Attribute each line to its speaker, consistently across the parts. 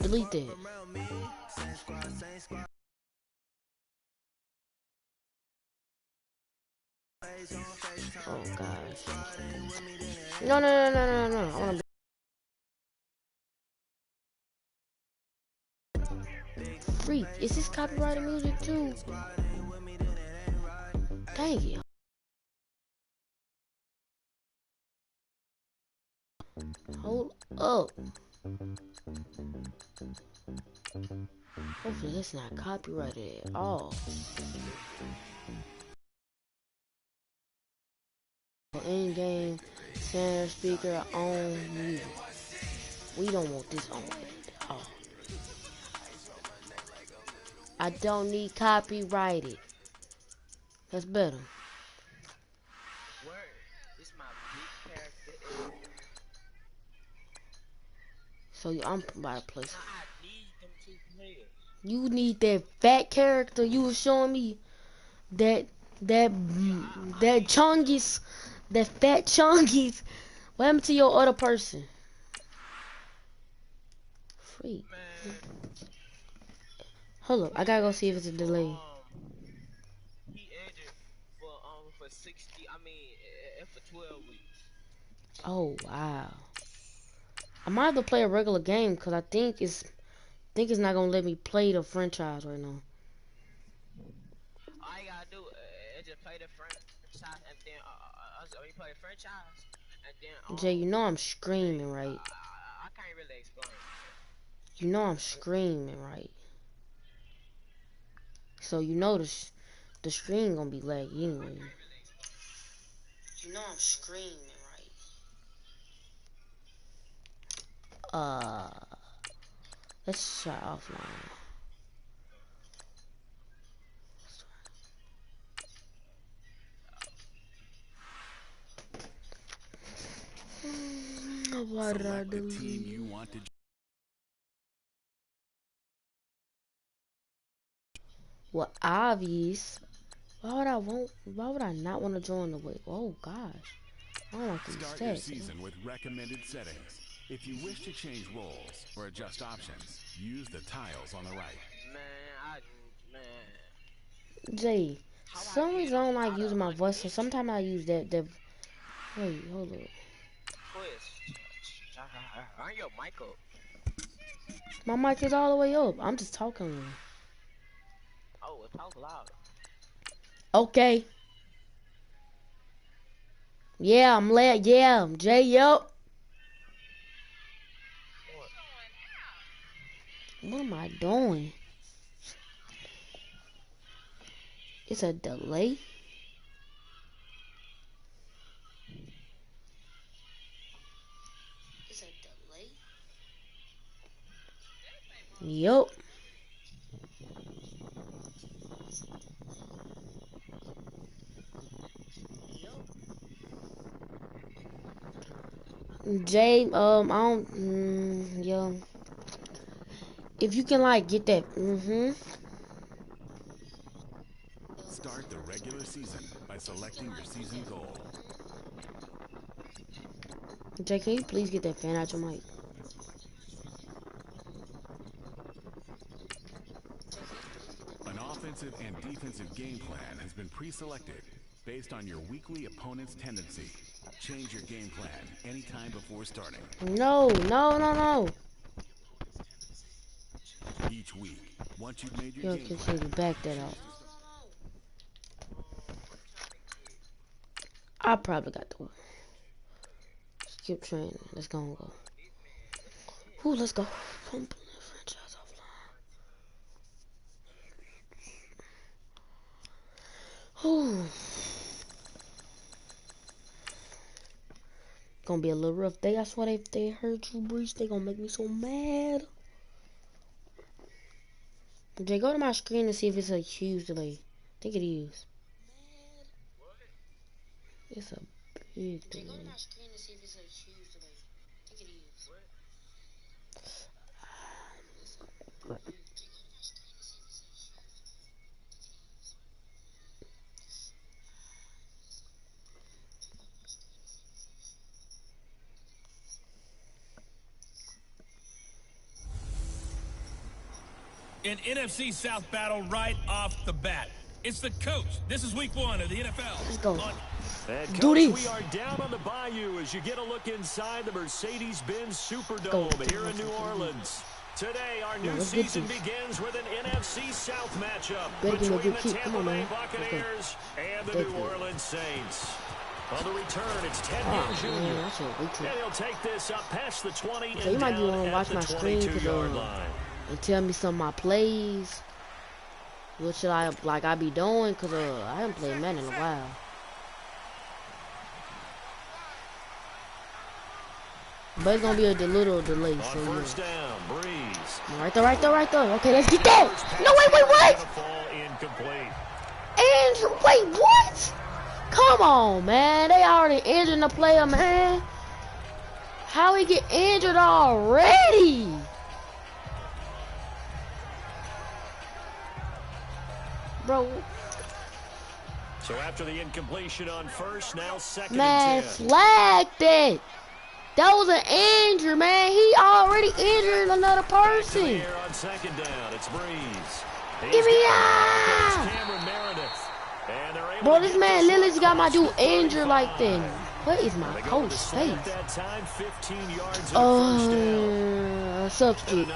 Speaker 1: Delete that. Oh gosh. No, no, no, no, no, no. I wanna be free. Is this copyrighted music too? Dang it. Hold up. Hopefully that's not copyrighted at all. In-game center speaker on music. We don't want this on at all. I don't need copyrighted. That's better. So I'm about to play. You need that fat character you was showing me. That that that Chungus, that fat Chungus. What happened to your other person? Freak. Hold up, I gotta go see if it's a delay. Oh wow. I might have to play a regular game because I think it's not gonna let me play the franchise right now. Jay, you know I'm screaming, right? You know I'm screaming, right? So you know the stream gonna be laggy anyway. You know I'm screaming, right? Let's try offline.
Speaker 2: Select the team you want to.
Speaker 1: Well, obvious. Why would I not want to join the way? Oh gosh. I don't like these
Speaker 2: Start your
Speaker 1: stats.
Speaker 2: season with recommended settings. If you wish to change roles or adjust options, use the tiles on the right.
Speaker 1: Jay, some reason I don't like using my voice, so sometimes I use that. Wait, hold up. My mic is all the way up. I'm just talking. Okay. Yeah, I'm late. Yeah, Jay, yup. What am I doing? It's a delay. Yup. Jay, I don't, yo. If you can, like, get that,
Speaker 2: Start the regular season by selecting your season goal.
Speaker 1: Jay, can you please get that fan out your mic?
Speaker 2: An offensive and defensive game plan has been pre-selected based on your weekly opponent's tendency. Change your game plan anytime before starting.
Speaker 1: No, no, no, no.
Speaker 2: Each week, once you've made your
Speaker 1: Yo,
Speaker 2: game plan,
Speaker 1: continue, back that up. I probably got the skip training. Let's go. Ooh, let's go. Franchise offline. Ooh. Gonna be a little rough day. I swear if they heard you breach, they gonna make me so mad. Jay, go to my screen and see if it's a huge delay. I think it is. It's a big delay. Go to my screen and see if it's a huge delay. I think it is.
Speaker 3: An NFC South battle right off the bat. It's the coach. This is week 1 of the NFL.
Speaker 1: Let's go.
Speaker 4: And
Speaker 1: Do
Speaker 4: Coach,
Speaker 1: this.
Speaker 4: we are down on the bayou as you get a look inside the Mercedes-Benz Superdome here in New Orleans. Today, our new season begins with an NFC South matchup between the Tampa Bay Buccaneers and the New Orleans Saints. On the return, it's Ted Ginn Jr. And he'll take this up past the 20
Speaker 1: So you
Speaker 4: and
Speaker 1: might be
Speaker 4: down
Speaker 1: want to
Speaker 4: at
Speaker 1: watch
Speaker 4: the
Speaker 1: my stream
Speaker 4: 22-yard line.
Speaker 1: and tell me some of my plays. What should I be doing? Cause I haven't played Madden in a while. But it's gonna be a little delay. So yeah.
Speaker 4: First down, Breeze.
Speaker 1: Right there. Okay, let's get that. No, wait, what?
Speaker 4: Incomplete.
Speaker 1: And wait, what? Come on, man. They already injured the player, man. How he get injured already? Bro.
Speaker 4: So after the incompletion on first, now second
Speaker 1: Man,
Speaker 4: and 10.
Speaker 1: flag that. That was an injury, man. He already injured another person.
Speaker 4: Here on second down, it's Breeze.
Speaker 1: Give me out. Bro, this man literally got my dude injured like that. What is my coach's face? Substitute.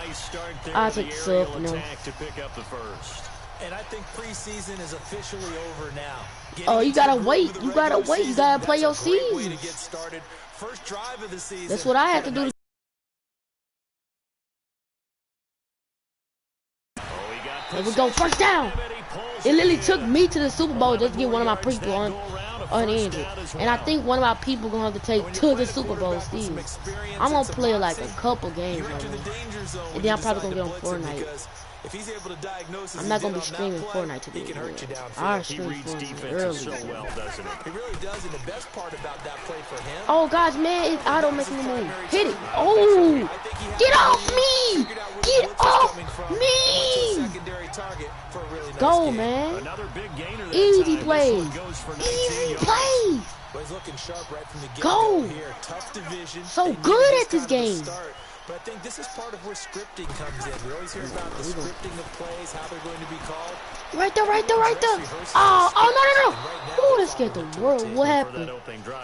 Speaker 1: I take the sub for now.
Speaker 5: And I think preseason is officially over now.
Speaker 1: Oh, you gotta wait. You gotta play your season.
Speaker 5: First drive of the season.
Speaker 1: That's what I had to do. There we go, first down. It literally took me to the Super Bowl just to get one of my people uninjured. And I think one of my people gonna have to take to the Super Bowl still. I'm gonna play like a couple games right now. And then I'm probably gonna get on Fortnite.
Speaker 5: If he's able to diagnose,
Speaker 1: I'm not gonna be streaming Fortnite today. I stream Fortnite early.
Speaker 5: He really does, and the best part about that play for him.
Speaker 1: Oh gosh, man, it's auto making me move. Hit it. Oh, get off me! Get off me! Go, man. Easy plays. Easy plays. Go. So good at this game.
Speaker 5: But I think this is part of where scripting comes in. We always hear about the scripting of plays, how they're going to be called.
Speaker 1: Right there. Oh, no. Ooh, that scared the world. What happened?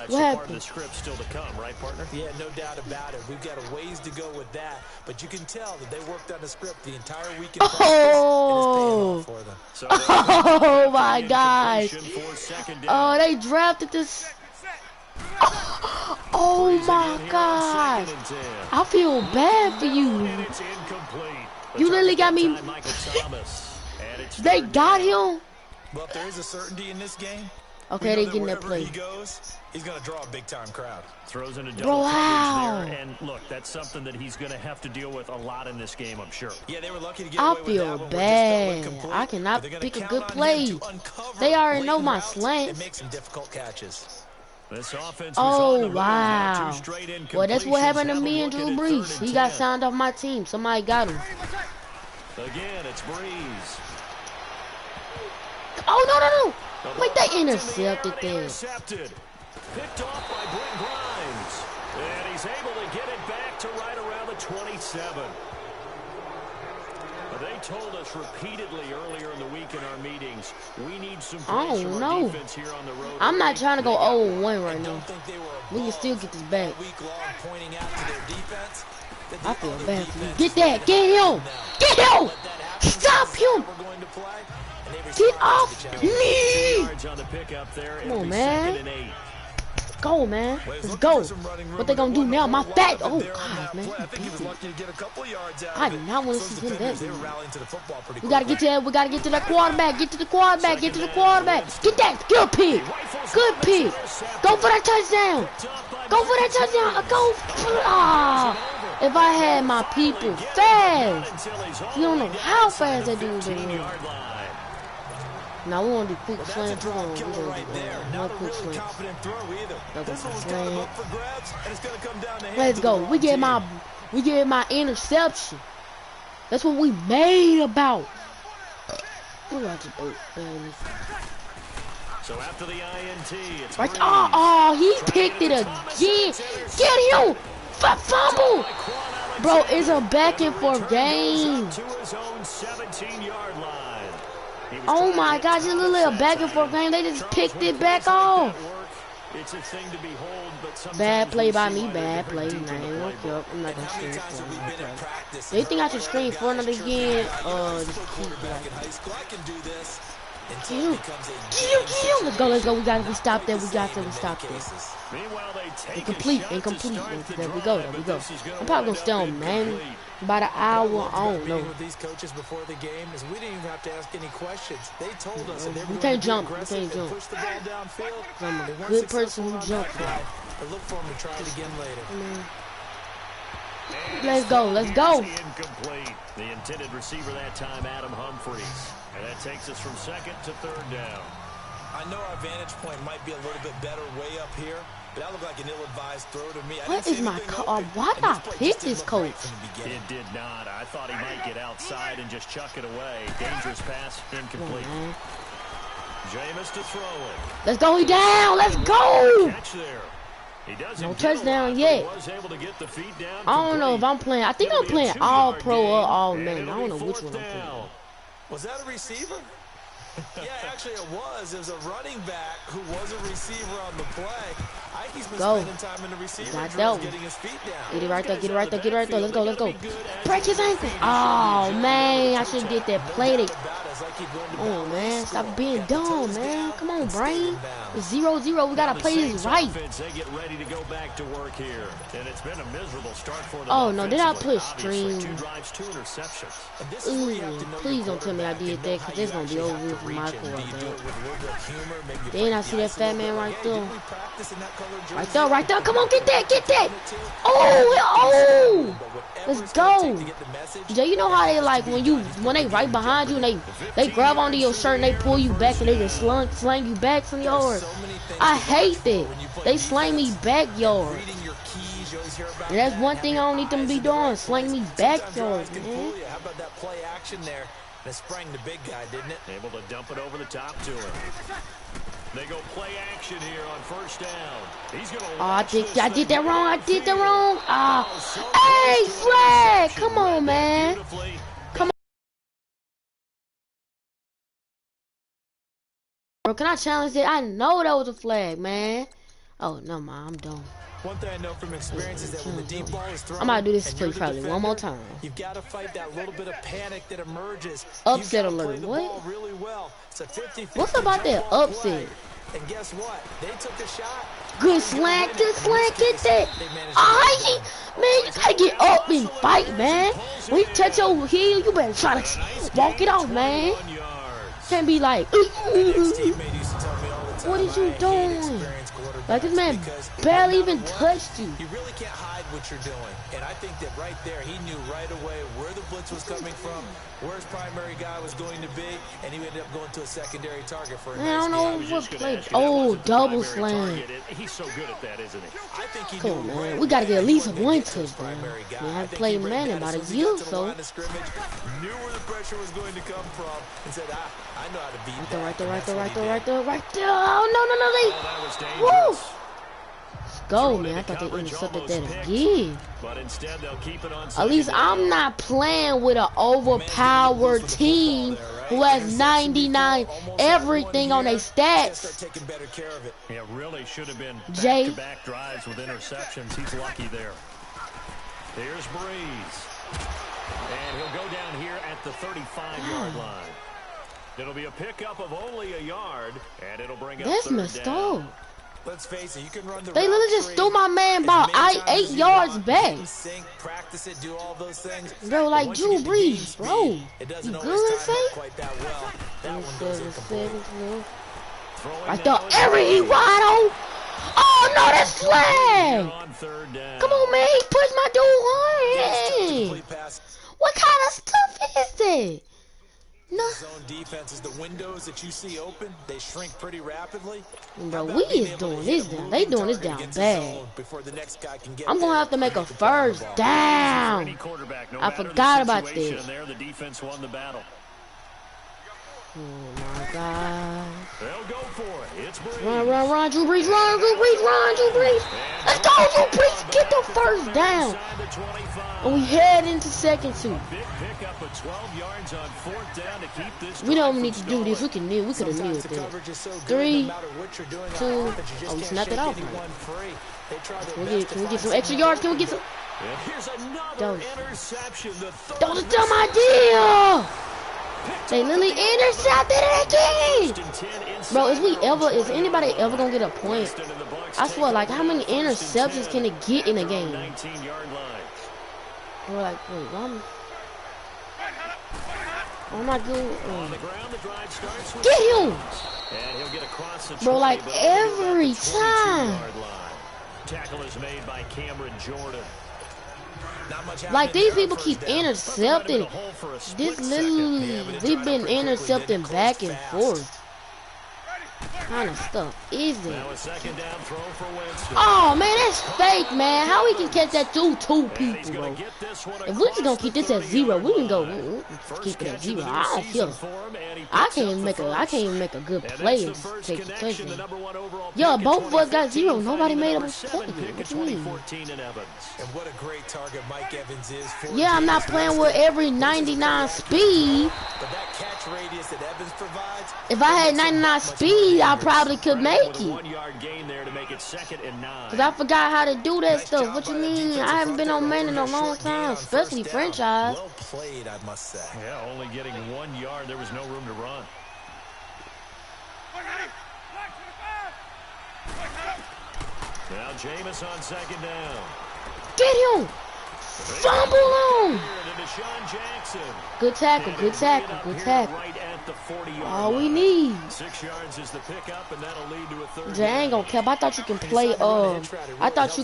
Speaker 1: What happened?
Speaker 4: The script still to come, right, partner?
Speaker 5: Yeah, no doubt about it. We've got a ways to go with that. But you can tell that they worked on the script the entire weekend.
Speaker 1: Oh, for them. Oh my gosh. Oh, they drafted this. Oh my God! I feel bad for you. You literally got me. They got him.
Speaker 5: Well, if there is a certainty in this game,
Speaker 1: okay, they getting that play.
Speaker 5: He's gonna draw a big time crowd.
Speaker 4: Throws in a double coverage there, and look, that's something that he's gonna have to deal with a lot in this game, I'm sure.
Speaker 5: Yeah, they were lucky to get
Speaker 1: I
Speaker 5: away with
Speaker 1: feel
Speaker 5: that
Speaker 1: bad. I cannot pick a good play. They already know my slants.
Speaker 5: Make some difficult catches.
Speaker 1: Oh wow! Well, that's what happened to me and Drew Brees. He got signed off my team. Somebody got him.
Speaker 4: Again, it's Breeze.
Speaker 1: Oh no! Wait, they intercepted there.
Speaker 4: Picked off by Brent Grimes, and he's able to get it back to right around the 27. They told us repeatedly earlier in the week in our meetings, we need some plays from our defense here on the road.
Speaker 1: I'm not trying to go 0-1 right now. We can still get this back. I feel bad for you. Get that! Get him! Get him! Stop him! Get off me! Come on, man. Go, man. Let's go. What they gonna do now? My back. Oh, God, man. I did not want to see him that. We gotta get to that. We gotta get to that quarterback. Get to the quarterback. Get to the quarterback. Get that. Good pick. Good pick. Go for that touchdown. Go for that touchdown. Go. If I had my people fast, you don't know how fast that dude was doing. Now we want to do quick slants. We're going to do no quick slants. Let's go. We get my interception. That's what we made about. We're about to do it.
Speaker 4: So after the INT, it's
Speaker 1: right. Oh, he picked it again. Get him. Fumble. Bro, it's a back and forth game. Oh my gosh, it's literally a back and forth game. They just picked it back off.
Speaker 4: It's a thing to behold, but
Speaker 1: bad play by me, bad play. Nah, I'm not gonna scream for another play. They think I should scream for another again? Just keep like, Let's go. We gotta stop there. We stop there. Incomplete. There we go. I'm probably gonna stay on, man. About an hour, I don't know.
Speaker 5: These coaches before the game is we didn't even have to ask any questions. They told us
Speaker 1: we can't jump. Push the ball
Speaker 5: downfield.
Speaker 1: I'm a good person who jumps.
Speaker 5: Look for him to try it again later.
Speaker 1: Let's go.
Speaker 4: Incomplete. The intended receiver that time, Adam Humphries. And that takes us from second to third down.
Speaker 5: I know our vantage point might be a little bit better way up here, but that looked like an ill-advised throw to me.
Speaker 1: What is my why did I pick this coach?
Speaker 4: It did not. I thought he might get outside and just chuck it away. Dangerous pass, incomplete. Jameis to throw it.
Speaker 1: Let's go, he down. Let's go.
Speaker 4: Catch there.
Speaker 1: No touchdown yet. I don't know if I'm playing. I think I'm playing all pro or all man. I don't know which one I'm playing.
Speaker 5: Was that a receiver? Yeah, actually it was. It was a running back who was a receiver on the play. I think he's been spending time in the receiver drills, getting his feet down.
Speaker 1: Get it right there. Let's go. Break his ankle. Oh, man. I should get that play. Oh, man. Stop being dumb, man. Come on, brain. It's 0-0. We got to play this right. Oh, no. Did I push stream? Please don't tell me I did that, because it's going to be over with for my quarterback. Then I see that fat man right there. Right there. Come on, get that. Oh. Let's go. Jay, you know how they like when they right behind you and they grab onto your shirt and they pull you back and they just slang you back some yards. I hate that. They slang me back yards. And that's one thing I don't need them to be doing. Slang me back yards, man.
Speaker 5: How about that play action there? That sprang the big guy, didn't it?
Speaker 4: Able to dump it over the top to him. They go play action here on first down. He's gonna
Speaker 1: I did that wrong. Hey, flag! Come on, man. Come on. Bro, can I challenge it? I know that was a flag, man. Oh, no, man. I'm done.
Speaker 5: One thing I know from experience is that when the deep ball is thrown,
Speaker 1: I'm gonna do this for probably one more time.
Speaker 5: You've got to fight that little bit of panic that emerges.
Speaker 1: Upset alert. What?
Speaker 5: Really well. It's a 50-50
Speaker 1: What's about that upset?
Speaker 5: And guess what? They took a shot.
Speaker 1: Good slant, get that. Man, you gotta get up and fight, man. When you touch your heel, you better try to walk it off, man. Can't be like, what is you doing? Like, this man barely even touched you.
Speaker 5: You really can't hide what you're doing. And I think that right there, he knew right away where the blitz was coming from, where his primary guy was going to be, and he ended up going to a secondary target for a
Speaker 1: man, I don't know what play. Oh, double slam.
Speaker 4: He's so good at that, isn't he?
Speaker 5: I think he
Speaker 1: Come on, man. We got to get at least one touchdown. We haven't played man in about a year, so.
Speaker 5: Knew where the pressure was going to come from and said, I know how to beat that.
Speaker 1: Right there. Oh, no. Woo! Let's go, man. I thought they intercepted that again.
Speaker 4: But instead they'll keep it on.
Speaker 1: At least I'm not playing with an overpowered team who has 99 everything on their stats.
Speaker 4: It really should have been
Speaker 1: Jay.
Speaker 4: back-to-back drives with interceptions. He's lucky there. Here's Breeze. And he'll go down here at the 35-yard line. It'll be a pickup of only a yard, and it'll bring up
Speaker 1: That's
Speaker 4: third
Speaker 1: messed
Speaker 4: down.
Speaker 1: up.
Speaker 5: Let's face it, you can run the
Speaker 1: They literally just threw my man about 8 yards back.
Speaker 5: Practice it, do all those things.
Speaker 1: Bro, like Drew Brees, bro. You good, say? Right there, he wide open. Oh no, that's flag! Come on, man, he pushed my dude hard. What kind of stuff is that? No.
Speaker 5: Zone defense is the windows that you see open. They shrink pretty rapidly.
Speaker 1: Bro, we is doing this down. They doing this down bad. I'm gonna have to make a first down. I forgot about this.
Speaker 4: The defense won the battle.
Speaker 1: Oh my God.
Speaker 4: They'll go for it. It's Brees.
Speaker 1: Run, Drew Brees, run, Drew Brees. Let's go, Drew Brees. Get the first down. And we head into second two.
Speaker 4: Big pickup of 12 yards on fourth down to keep this.
Speaker 1: We don't need to do this. We could have kneeled that. 3, 2. Oh, we snapped it off. Can we get some extra yards? Can we get some?
Speaker 4: Here's another interception.
Speaker 1: That was a dumb idea. They literally intercepted it again. Bro, is anybody ever gonna get a point? I swear, like, how many interceptions can it get in a game? We're like, wait, I'm not good. Get him! Bro, like, every time.
Speaker 4: Tackle is made by Cameron Jordan.
Speaker 1: Like, these people keep intercepting. This literally, we've been intercepting back and forth. What kind of stuff is it? Oh man, that's fake, man. How we can catch that through 2 people, bro? If we're just gonna keep this at 0, we can go keep it at 0. I don't feel it. I can't even make a good play and take the touchdown. Yo, both of us got 0. Nobody made a mistake. What you mean?
Speaker 5: And what a great target Mike Evans is.
Speaker 1: Yeah, I'm not playing with every 99 speed.
Speaker 5: But that catch radius that Evans provides.
Speaker 1: If I had 99 speed, I probably could make it.
Speaker 4: 1 yard gain there to make it 2nd and 9.
Speaker 1: Cause I forgot how to do that stuff. What you mean? I haven't been on man in a long time, especially franchise.
Speaker 5: Well played, I must say.
Speaker 4: Yeah, only getting 1 yard. There was no room to run. Now Jameis on 2nd down.
Speaker 1: Get him! Fumble him! Good tackle, good tackle, good tackle. All we need.
Speaker 4: 6 yards is the pickup, and that'll lead to a 3rd.
Speaker 1: I ain't gonna cap. I thought you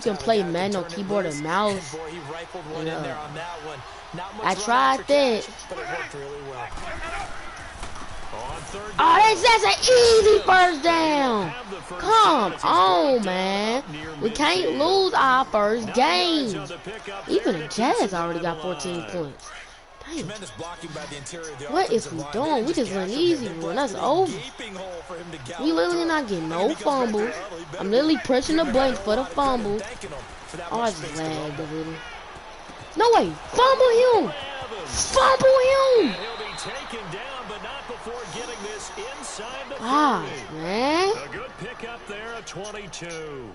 Speaker 1: can play manual keyboard and mouse. I tried that. Oh, that's an easy first down. Come on, man. We can't lose our first game. Even the Jazz already got 14 points. Damn. What is we doing? We just went easy run. That's over. We literally not getting no fumble. I'm literally pressing the button for the fumble. Oh, I just lagged a little. No way. Fumble him. Fumble him. Ah, man.
Speaker 4: A good pickup there at 22.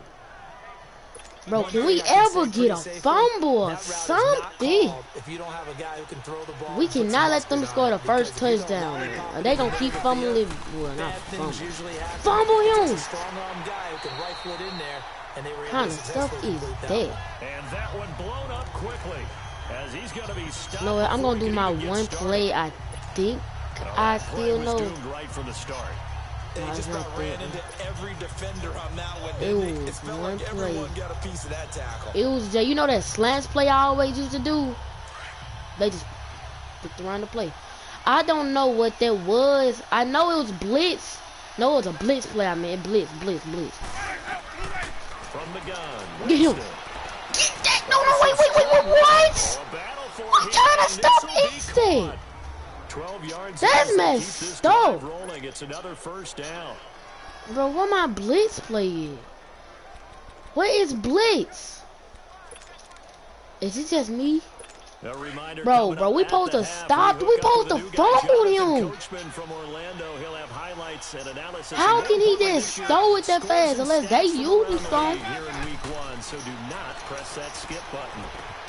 Speaker 1: Bro, can we ever get a fumble or something? We cannot let them score the first touchdown, man. Are they gonna keep fumbling? Well, not fumble. Fumble him! What kind of stuff is that?
Speaker 4: And that one blown up quickly as he's gonna be stopped.
Speaker 1: No, I'm gonna do my one play. I think I still know.
Speaker 4: Right from the start.
Speaker 5: They just ran into every defender on that one.
Speaker 1: It was one play.
Speaker 5: Got a piece of that tackle.
Speaker 1: It was, you know that slants play I always used to do? They just picked around the play. I don't know what that was. I know it was blitz. No, it was a blitz play. I mean, blitz.
Speaker 4: From the gun.
Speaker 1: Get him. Get that. No, wait. What? What kind of stuff is that?
Speaker 4: 12 yards.
Speaker 1: That's messed up.
Speaker 4: It's another first down.
Speaker 1: Bro, what my blitz play is? What is blitz? Is it just me? Bro, we supposed to stop. We supposed to fumble him. How can he just throw it that fast unless they use him some?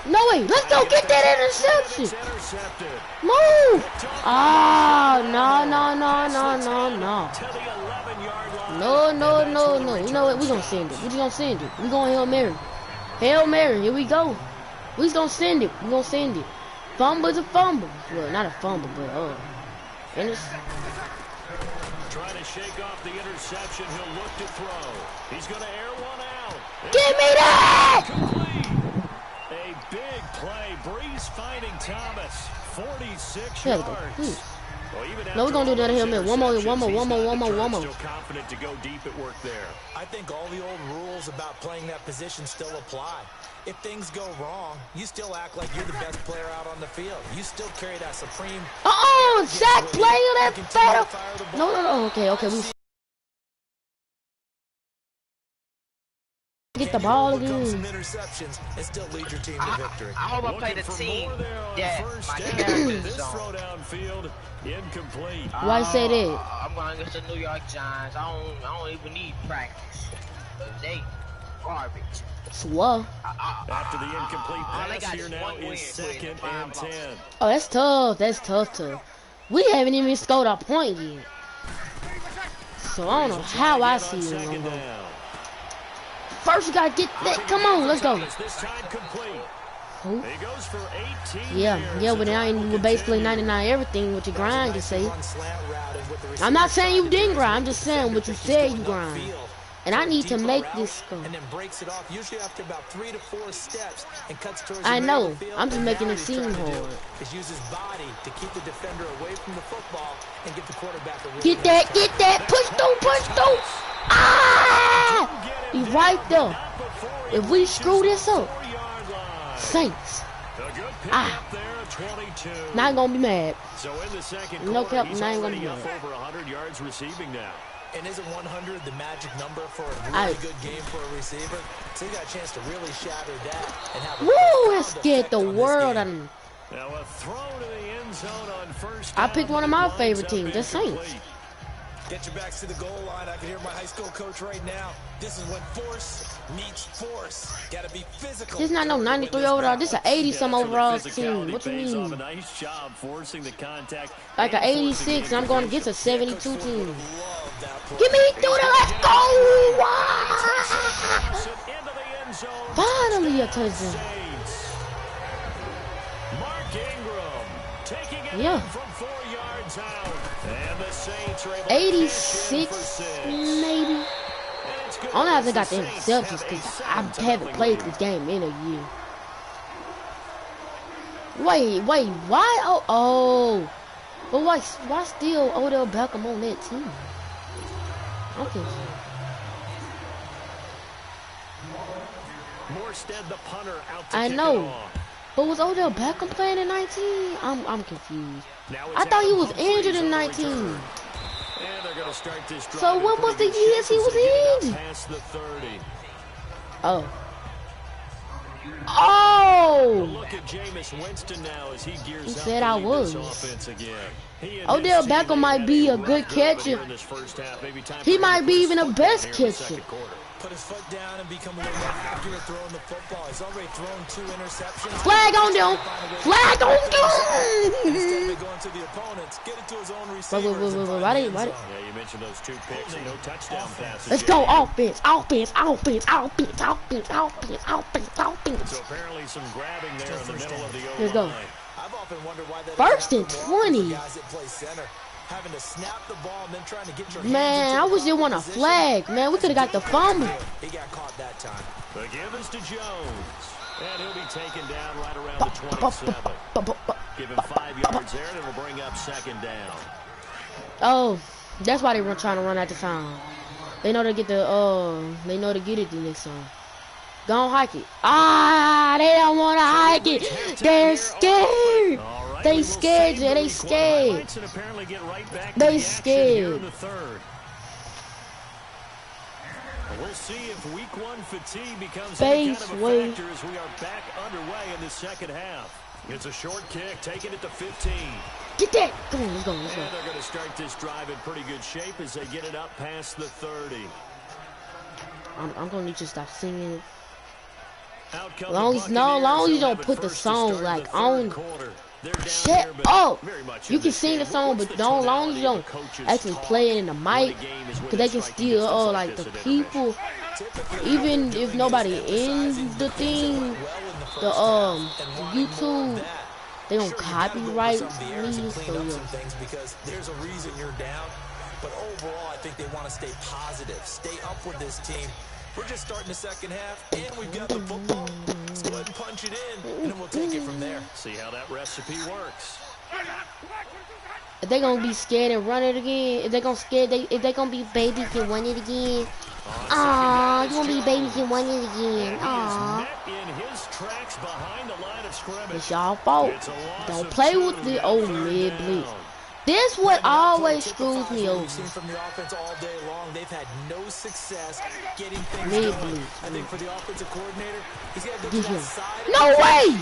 Speaker 1: No way, let's go get that interception. Move. Oh, no. No. You know what? We're going to send it. We're just going to send it. We're going Hail Mary. Hail Mary, here we go. We're just going to send it. We're going to send it. Fumble is a fumble. Well, not a fumble, but
Speaker 4: trying to shake off the interception. He'll look to throw. He's going to air one out.
Speaker 1: Give me that!
Speaker 4: A big play. Brees finding Thomas. 46 yards.
Speaker 1: No, we're going to do that Hail Mary. One more.
Speaker 4: Still confident to go deep at work there.
Speaker 5: I think all the old rules about playing that position still apply. If things go wrong, you still act like you're the best player out on the field. You still carry that supreme...
Speaker 1: Sack player, that better. No. Okay. get the ball again.
Speaker 5: Some interceptions and still lead your team to victory.
Speaker 6: I hope I play the team that my character's on.
Speaker 4: Incomplete.
Speaker 1: Why you say that?
Speaker 6: I'm going against the New York Giants. I don't even need practice. They garbage.
Speaker 1: Swell.
Speaker 4: After the incomplete pass, here now is 2nd and 10.
Speaker 1: Oh, that's tough. That's tough. We haven't even scored a point yet. So I don't know how I see it going to go. First, you got to get that. Come on, let's go. Who? Yeah, but I ain't with basically 99 everything what you grind, you say. I'm not saying you didn't grind. I'm just saying what you said you grind. And I need to make this go.
Speaker 5: And then breaks it off usually after about 3 to 4 steps and cuts towards
Speaker 1: I know. I'm just making it seem hard.
Speaker 5: Is use his body to keep the defender away from the football and get the quarterback a
Speaker 1: get that, push through. Ah! He's right there. If we screw this up, Saints. Not gonna be mad.
Speaker 4: So in the second
Speaker 1: No
Speaker 4: quarter,
Speaker 1: cap,
Speaker 4: he's
Speaker 1: not gonna
Speaker 4: already
Speaker 1: be
Speaker 4: up
Speaker 1: mad.
Speaker 4: over 100 yards receiving now.
Speaker 5: And isn't 100 the magic number for a really good game for a receiver? So you got a chance to really shatter that and have a
Speaker 1: Woo! It scared the world out of me.
Speaker 4: Now a throw to the end zone on first
Speaker 1: I
Speaker 4: down.
Speaker 1: picked one of my favorite teams, the Saints.
Speaker 5: Get your backs to the goal line. I can hear my high school coach right now. This is when force meets force. Gotta be physical.
Speaker 1: This not no 93 overall. This an 80-some overall team. What you
Speaker 4: A
Speaker 1: mean?
Speaker 4: nice job forcing the contact.
Speaker 1: Like an 86, and I'm going against a 72 team. Give me through the let's go! Wow. Finally a touchdown.
Speaker 4: Mark Ingram taking it
Speaker 1: Yeah.
Speaker 4: from 4 yards out. And the Saints are able to
Speaker 1: 86, maybe. I don't know if they got the interceptions because I haven't played this game in a year. Wait, why? Oh. But why still Odell Beckham on that team? I'm confused.
Speaker 4: Morstead, the punter, out to
Speaker 1: I
Speaker 4: kick
Speaker 1: know.
Speaker 4: it off.
Speaker 1: But was Odell Beckham playing in 19? I'm confused.
Speaker 4: Now
Speaker 1: I
Speaker 4: it's
Speaker 1: thought he
Speaker 4: Adam
Speaker 1: was
Speaker 4: Humphries
Speaker 1: injured in
Speaker 4: on the
Speaker 1: 19.
Speaker 4: return. And they're going to start this drive
Speaker 1: So
Speaker 4: in
Speaker 1: what was
Speaker 4: pretty
Speaker 1: the
Speaker 4: good
Speaker 1: years he
Speaker 4: shape
Speaker 1: was
Speaker 4: as they get it
Speaker 1: in?
Speaker 4: up past the 30.
Speaker 1: Oh.
Speaker 4: Look at Jameis Winston now as he gears
Speaker 1: He
Speaker 4: up
Speaker 1: said
Speaker 4: to
Speaker 1: I
Speaker 4: lead
Speaker 1: was.
Speaker 4: this offense again. He and
Speaker 1: Odell
Speaker 4: his team,
Speaker 1: Beckham
Speaker 4: they've
Speaker 1: might
Speaker 4: had
Speaker 1: be a
Speaker 4: rough
Speaker 1: good
Speaker 4: go of it
Speaker 1: catcher.
Speaker 4: here in this first half. Maybe time
Speaker 1: He
Speaker 4: for him
Speaker 1: might
Speaker 4: to
Speaker 1: be
Speaker 4: put
Speaker 1: even
Speaker 4: his
Speaker 1: the
Speaker 4: foot down
Speaker 1: best
Speaker 4: here in the
Speaker 1: catcher.
Speaker 4: second quarter.
Speaker 5: Put his foot down and become a little more accurate throwing the football. He's already thrown 2 interceptions.
Speaker 1: Flag on them. Flag on
Speaker 5: Instead
Speaker 1: them.
Speaker 5: of going to the opponents, get it to his own receivers.
Speaker 1: Wait. Why they?
Speaker 4: Yeah, you mentioned those 2 picks and no touchdown passes.
Speaker 1: Let's go offense.
Speaker 4: So apparently some grabbing there in the middle of the
Speaker 1: Let's go.
Speaker 4: O-line.
Speaker 5: I've often wondered why that
Speaker 1: First and
Speaker 5: doesn't happen more
Speaker 1: 20.
Speaker 5: for guys that play center. Having to snap the ball and then trying to get your
Speaker 1: Man, I
Speaker 5: hands
Speaker 1: wish they want a flag. Man, we could have got the fumble.
Speaker 5: He got caught that time.
Speaker 4: The give is to Jones. And he'll be taken down right around the 27. Give him 5 yards there, and it'll bring up 2nd down.
Speaker 1: Oh, that's why they were trying to run out the time. They know to get they know to get it the next time. Go on, hike it. They don't want to hike it. They're scared. They scared, Jay. They scared. They scared.
Speaker 4: We'll see if week 1 fatigue becomes
Speaker 1: Base
Speaker 4: any kind of a
Speaker 1: way.
Speaker 4: factor as we are back underway in the second half. It's a short kick, taking it to 15.
Speaker 1: Get that. Come on, let's go.
Speaker 4: And they're going to start this drive in pretty good shape as they get it up past the 30.
Speaker 1: I'm going to need you to stop singing.
Speaker 4: Out come
Speaker 1: Long
Speaker 4: the
Speaker 1: as you
Speaker 4: Buccaneers.
Speaker 1: don't
Speaker 4: They'll
Speaker 1: put
Speaker 4: have
Speaker 1: the
Speaker 4: it first to
Speaker 1: song
Speaker 4: start
Speaker 1: like
Speaker 4: the third
Speaker 1: on.
Speaker 4: quarter. They're down
Speaker 1: Shut
Speaker 4: here, but
Speaker 1: up.
Speaker 4: very much
Speaker 1: You
Speaker 4: in
Speaker 1: can
Speaker 4: this
Speaker 1: sing the
Speaker 4: game.
Speaker 1: song,
Speaker 4: What's
Speaker 1: but
Speaker 4: the
Speaker 1: long as you
Speaker 4: tonality
Speaker 1: don't
Speaker 4: of the coach's
Speaker 1: actually
Speaker 4: talk
Speaker 1: play it in the
Speaker 4: when
Speaker 1: mic,
Speaker 4: a game is
Speaker 1: because they can
Speaker 4: within
Speaker 1: still,
Speaker 4: striking distance
Speaker 1: like the
Speaker 4: this at
Speaker 1: people, even if nobody in the thing, the YouTube, they don't copyright me, so yeah.
Speaker 5: Because there's a reason you're down. But overall, I think they want to stay positive, stay up with this team. We're just starting the second half, and we've got the football. Let's go ahead and punch it in, and then we'll take it from there.
Speaker 4: See how that recipe works.
Speaker 1: If they gonna be scared and run it again, if they gonna be baby can run it again. Aw, you gonna be baby can run it again. Aw. It's y'all fault. Don't play with the old mid blitz. This what always screws me over.
Speaker 5: We've seen from the offense all day long. They've had no success getting things
Speaker 1: Mid
Speaker 5: going.
Speaker 1: blitz.
Speaker 5: I think for the offensive coordinator, he's got to go to
Speaker 1: Get
Speaker 5: that
Speaker 1: him.
Speaker 5: side.
Speaker 1: No way!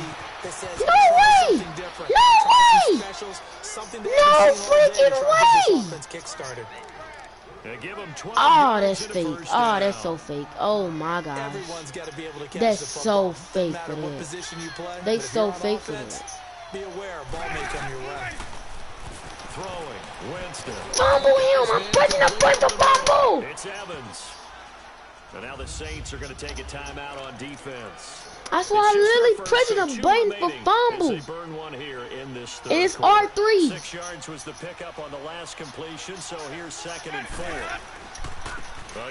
Speaker 1: No way! No way! No freaking way! Oh, that's fake. Oh, that's so fake. Oh my gosh. That's so fake for that. They so fake for that.
Speaker 5: Be aware, ball may come your way.
Speaker 4: Throwing, Winston.
Speaker 1: Fumble him! I'm pressing the button to fumble!
Speaker 4: It's Evans. So now the Saints are going to take a timeout on defense.
Speaker 1: That's why I'm literally pressing the button for fumble.
Speaker 4: Burn one here in this
Speaker 1: And it's R3.
Speaker 4: 6 yards was the pickup on the last completion, so here's 2nd and 4.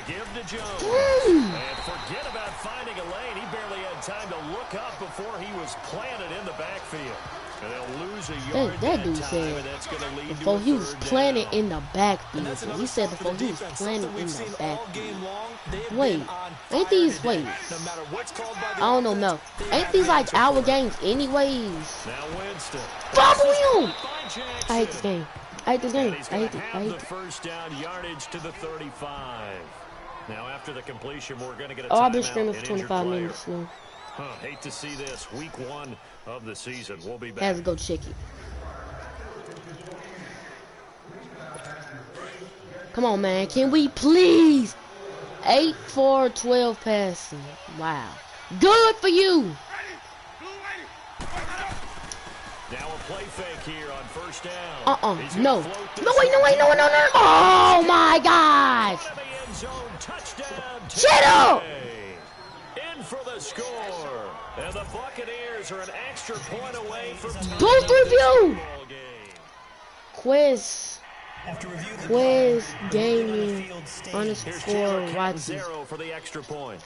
Speaker 4: Give to Jones. And forget about finding a lane. He barely had time to look up before he was planted in the backfield. And they'll lose a yard
Speaker 1: That dude said before he was planted in the backfield. He said before he was planted in the backfield. Wait, ain't these, wait, I don't know, Mel. Ain't these like our games anyways? Fumble him! I hate this game. I hate this game. I hate it.
Speaker 4: First down yardage to the 35. Now after the completion, we're going to get a
Speaker 1: Oh, I've been
Speaker 4: timeout
Speaker 1: screaming for
Speaker 4: and
Speaker 1: 25
Speaker 4: injured
Speaker 1: minutes now.
Speaker 4: Hate to see this. Week 1 of the season. We'll be back.
Speaker 1: Has to go check it. Come on, man. Can we please? 8 for 12 passing. Wow. Good for you.
Speaker 4: Now a play fake here on first down.
Speaker 1: No. No, wait. Oh, my gosh. Shut up.
Speaker 4: In for the score. And the Buccaneers are an extra point away from
Speaker 1: Boost review. Quiz gaming _ watching.
Speaker 4: 0 for the extra point.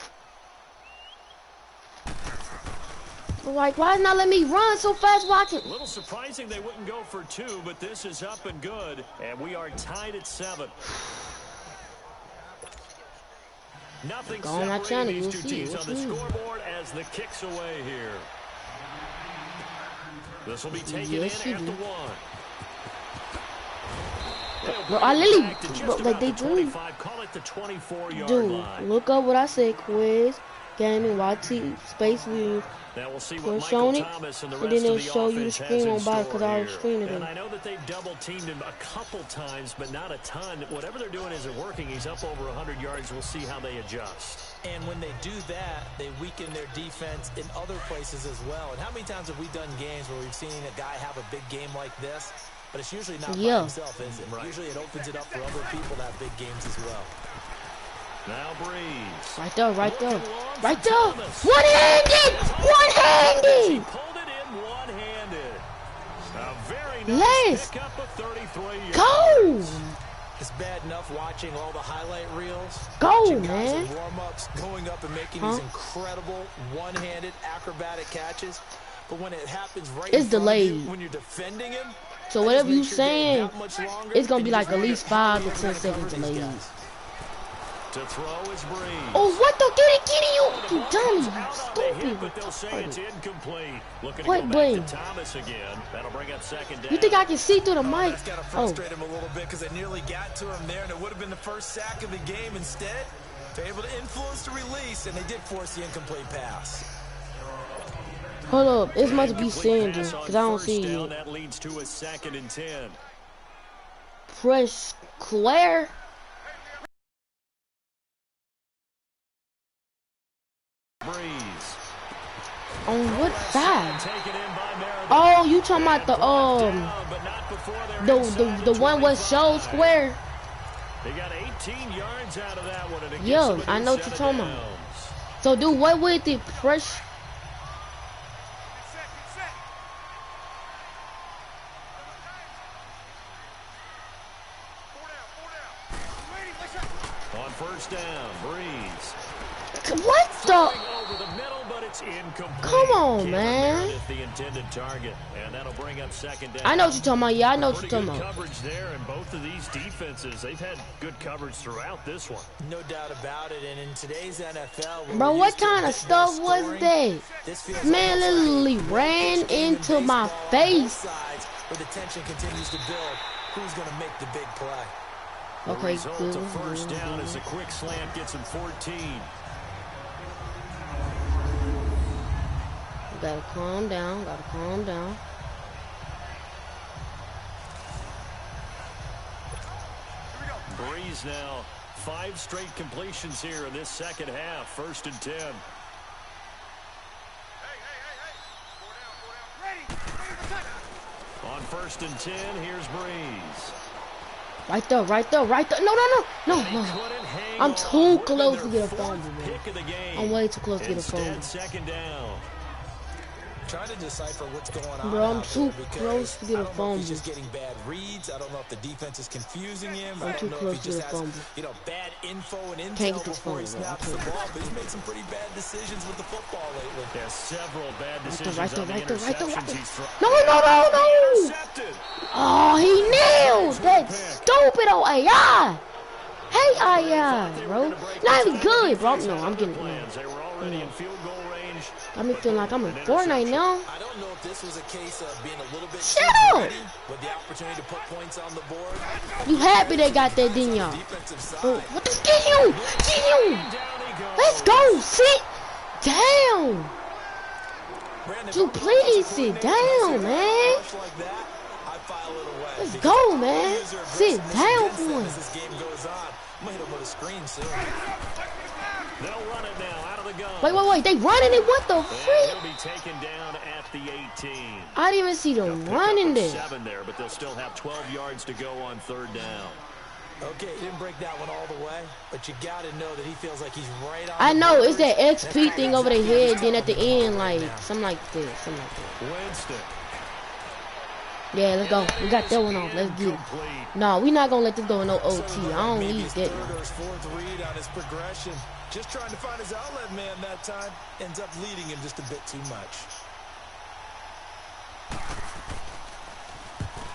Speaker 1: Like, why not let me run so fast watching?
Speaker 4: A little surprising they wouldn't go for 2, but this is up and good, and we are tied at 7. Nothing
Speaker 1: Go on my channel,
Speaker 4: separating
Speaker 1: you'll
Speaker 4: these two
Speaker 1: see.
Speaker 4: teams
Speaker 1: What's
Speaker 4: on the
Speaker 1: new?
Speaker 4: scoreboard as the kick's away here. This will be taken
Speaker 1: Yes,
Speaker 4: in
Speaker 1: you
Speaker 4: at the
Speaker 1: do.
Speaker 4: 1.
Speaker 1: Bro, I literally,
Speaker 4: Back to just
Speaker 1: bro,
Speaker 4: about
Speaker 1: like they
Speaker 4: the
Speaker 1: do.
Speaker 4: 25, call it the 24-yard
Speaker 1: Dude,
Speaker 4: line.
Speaker 1: look up what I said. Quiz gaming YT space view.
Speaker 4: Now we'll see
Speaker 1: We'll
Speaker 4: what
Speaker 1: show
Speaker 4: Michael
Speaker 1: it,
Speaker 4: Thomas and the
Speaker 1: and
Speaker 4: rest
Speaker 1: then they'll
Speaker 4: of the
Speaker 1: show you the
Speaker 4: offense has
Speaker 1: screen
Speaker 4: in
Speaker 1: on bottom,
Speaker 4: store
Speaker 1: 'cause I already
Speaker 4: here.
Speaker 1: screened it
Speaker 4: And
Speaker 1: in.
Speaker 4: I know that they've double-teamed him a couple times, but not a ton. Whatever they're doing isn't working. He's up over 100 yards. We'll see how they adjust.
Speaker 5: And when they do that, they weaken their defense in other places as well. And how many times have we done games where we've seen a guy have a big game like this, but it's usually not by himself, is it?
Speaker 4: Right.
Speaker 5: Usually it opens it up for other people to have big games as well.
Speaker 4: Now Breeze.
Speaker 1: Right there.
Speaker 4: Right there.
Speaker 1: One-handed.
Speaker 4: He pulled it in one-handed. A very nice pickup of 33 yards.
Speaker 1: Go.
Speaker 5: It's bad enough watching all the highlight reels.
Speaker 1: Go,
Speaker 5: watching guys
Speaker 1: man.
Speaker 5: in warm-ups going up and making these incredible one-handed acrobatic catches. But when it happens right
Speaker 1: It's
Speaker 5: in front of
Speaker 1: delayed.
Speaker 5: you, when you're defending him,
Speaker 1: So
Speaker 5: that
Speaker 1: whatever
Speaker 5: just
Speaker 1: you
Speaker 5: makes your game
Speaker 1: saying,
Speaker 5: that much longer,
Speaker 1: it's gonna
Speaker 5: and
Speaker 1: be
Speaker 5: you
Speaker 1: like
Speaker 5: just
Speaker 1: at
Speaker 5: wonder
Speaker 1: least 5 to
Speaker 5: how
Speaker 1: 10
Speaker 5: you're gonna
Speaker 1: seconds
Speaker 5: cover these
Speaker 1: delayed.
Speaker 5: guys.
Speaker 4: To throw is Breeze.
Speaker 1: Oh, what the? Get it, you dummy,
Speaker 4: Out on the hit, but they'll say it's
Speaker 1: stupid.
Speaker 4: incomplete. Looking to
Speaker 1: Wait,
Speaker 4: go back
Speaker 1: wait.
Speaker 4: to Thomas again. That'll bring up 2nd down.
Speaker 1: You think I can see through the mic?
Speaker 5: That's got to frustrate him a little bit because they nearly got to him there, and it would have been the first sack of the game. Instead, they're able to influence the release, and they did force the incomplete pass.
Speaker 1: Hold up, it's must be
Speaker 4: Incomplete
Speaker 1: Sandy,
Speaker 4: pass on
Speaker 1: because I don't
Speaker 4: first
Speaker 1: see
Speaker 4: down.
Speaker 1: you.
Speaker 4: That leads to a 2nd and 10.
Speaker 1: Press Claire.
Speaker 4: Breeze.
Speaker 1: On what side?
Speaker 4: Taken in by Meredith.
Speaker 1: Oh, you talking about the
Speaker 4: Down, but not before they're inside
Speaker 1: the one with show
Speaker 4: 25.
Speaker 1: square?
Speaker 4: They got 18 yards out of that one. And it
Speaker 1: Yo,
Speaker 4: gives them a
Speaker 1: I know what you're
Speaker 4: 7
Speaker 1: talking about.
Speaker 4: downs.
Speaker 1: So do what with the press?
Speaker 4: On first down, Breeze.
Speaker 1: What the?
Speaker 4: Over the middle, but it's incomplete.
Speaker 1: Come on,
Speaker 4: Cameron
Speaker 1: man.
Speaker 4: Meredith, the intended target, and that'll bring up 2nd down.
Speaker 1: I know what you're talking about. Yeah, I know what
Speaker 4: Pretty
Speaker 1: you're
Speaker 4: good
Speaker 1: talking about.
Speaker 4: coverage there, and both of these defenses, they've had good coverage throughout this one.
Speaker 5: No doubt about it, and in today's NFL, where
Speaker 1: Bro,
Speaker 5: we're
Speaker 1: what
Speaker 5: used to a
Speaker 1: kind of
Speaker 5: bit more
Speaker 1: stuff was
Speaker 5: scoring,
Speaker 1: that?
Speaker 5: this feels
Speaker 1: Man
Speaker 5: almost like
Speaker 1: literally
Speaker 5: the
Speaker 1: ran
Speaker 5: worst game in
Speaker 1: into my
Speaker 5: baseball on both
Speaker 1: face.
Speaker 5: sides, where the tension continues to build. who's going to make the big play.
Speaker 1: Okay,
Speaker 4: result
Speaker 1: good.
Speaker 4: of first down as a quick slant gets him 14.
Speaker 1: Gotta calm down. Gotta calm down.
Speaker 4: Breeze now. 5 straight completions here in this second half. 1st and 10. On 1st and 10, here's Breeze.
Speaker 1: Right there, right there, right there. No, no, no, no, no. I'm too close to get a fumble, man. I'm way too close to get a fumble.
Speaker 4: Second down.
Speaker 5: Trying to decipher what's going on.
Speaker 1: Bro, I'm too close to get a
Speaker 5: I don't know
Speaker 1: fumble.
Speaker 5: if he's just getting bad reads. I don't know if the defense is confusing him.
Speaker 1: I'm
Speaker 5: I
Speaker 1: too
Speaker 5: don't know
Speaker 1: close
Speaker 5: if
Speaker 1: to
Speaker 5: he
Speaker 1: get
Speaker 5: just
Speaker 1: a
Speaker 5: has,
Speaker 1: fumble.
Speaker 5: bad info and
Speaker 1: Can't
Speaker 5: intel
Speaker 1: get this
Speaker 5: before he
Speaker 1: fumble, bro.
Speaker 5: snaps the ball. But he's made some pretty bad decisions with the football lately.
Speaker 4: There's several bad decisions
Speaker 1: Right there,
Speaker 4: on the
Speaker 1: right there, right there, right
Speaker 4: interceptions
Speaker 1: there.
Speaker 4: he's thrown.
Speaker 1: No, no, no, no.
Speaker 4: Intercepted.
Speaker 1: Oh, he nailed that stupid old AI. Hey, AI, bro. Not even good, bro. No, I'm getting.
Speaker 4: They were already in field goal range.
Speaker 1: I me feeling like I'm in Fortnite now.
Speaker 5: I don't know if this was a case of being a little bit
Speaker 1: Shut
Speaker 5: too
Speaker 1: up!
Speaker 5: greedy with the opportunity to put points on the board.
Speaker 1: You happy they got that, didn't y'all?
Speaker 5: Defensive side.
Speaker 1: Oh, what the? Get him! Get him! Let's go! Sit down! Dude, please sit down, man. Let's go, man. Sit down for once.
Speaker 5: This game goes on. I'm gonna hit him with a screen soon.
Speaker 4: They'll run it now out of the gun.
Speaker 1: Wait. They running it? What the
Speaker 4: And
Speaker 1: freak?
Speaker 4: he'll be taken down at the 18.
Speaker 1: I didn't even see them
Speaker 4: Pick
Speaker 1: running
Speaker 4: up
Speaker 1: there.
Speaker 4: 7 there, but they'll still have 12 yards to go on 3rd down.
Speaker 5: Okay, he didn't break that one all the way, but you gotta know that he feels like he's right on.
Speaker 1: I
Speaker 5: the
Speaker 1: know,
Speaker 5: board.
Speaker 1: it's that XP thing over their
Speaker 5: Exactly
Speaker 1: head, then at the
Speaker 5: what he's
Speaker 1: end, like,
Speaker 5: doing now.
Speaker 1: something like that, something like that.
Speaker 4: Winston.
Speaker 1: Yeah, let's go. We got that one off. Let's get it. No, we not gonna let this go in no OT. I don't
Speaker 5: Maybe
Speaker 1: need
Speaker 5: his
Speaker 1: that.
Speaker 5: third or his fourth read on his progression. Just trying to find his outlet man that time. Ends up leading him just a bit too much.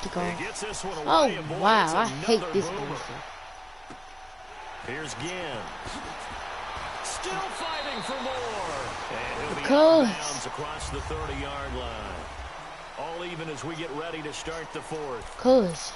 Speaker 1: Keep going.
Speaker 4: He gets this one away,
Speaker 1: Oh,
Speaker 4: and boy,
Speaker 1: wow.
Speaker 4: it's
Speaker 1: I hate
Speaker 4: another
Speaker 1: this
Speaker 4: boomer.
Speaker 1: person.
Speaker 4: Here's Gins. Still fighting for more. And he'll be
Speaker 1: Because-
Speaker 4: out of bounds across the 30-yard line. All even as we get ready to start the 4th.
Speaker 1: Cause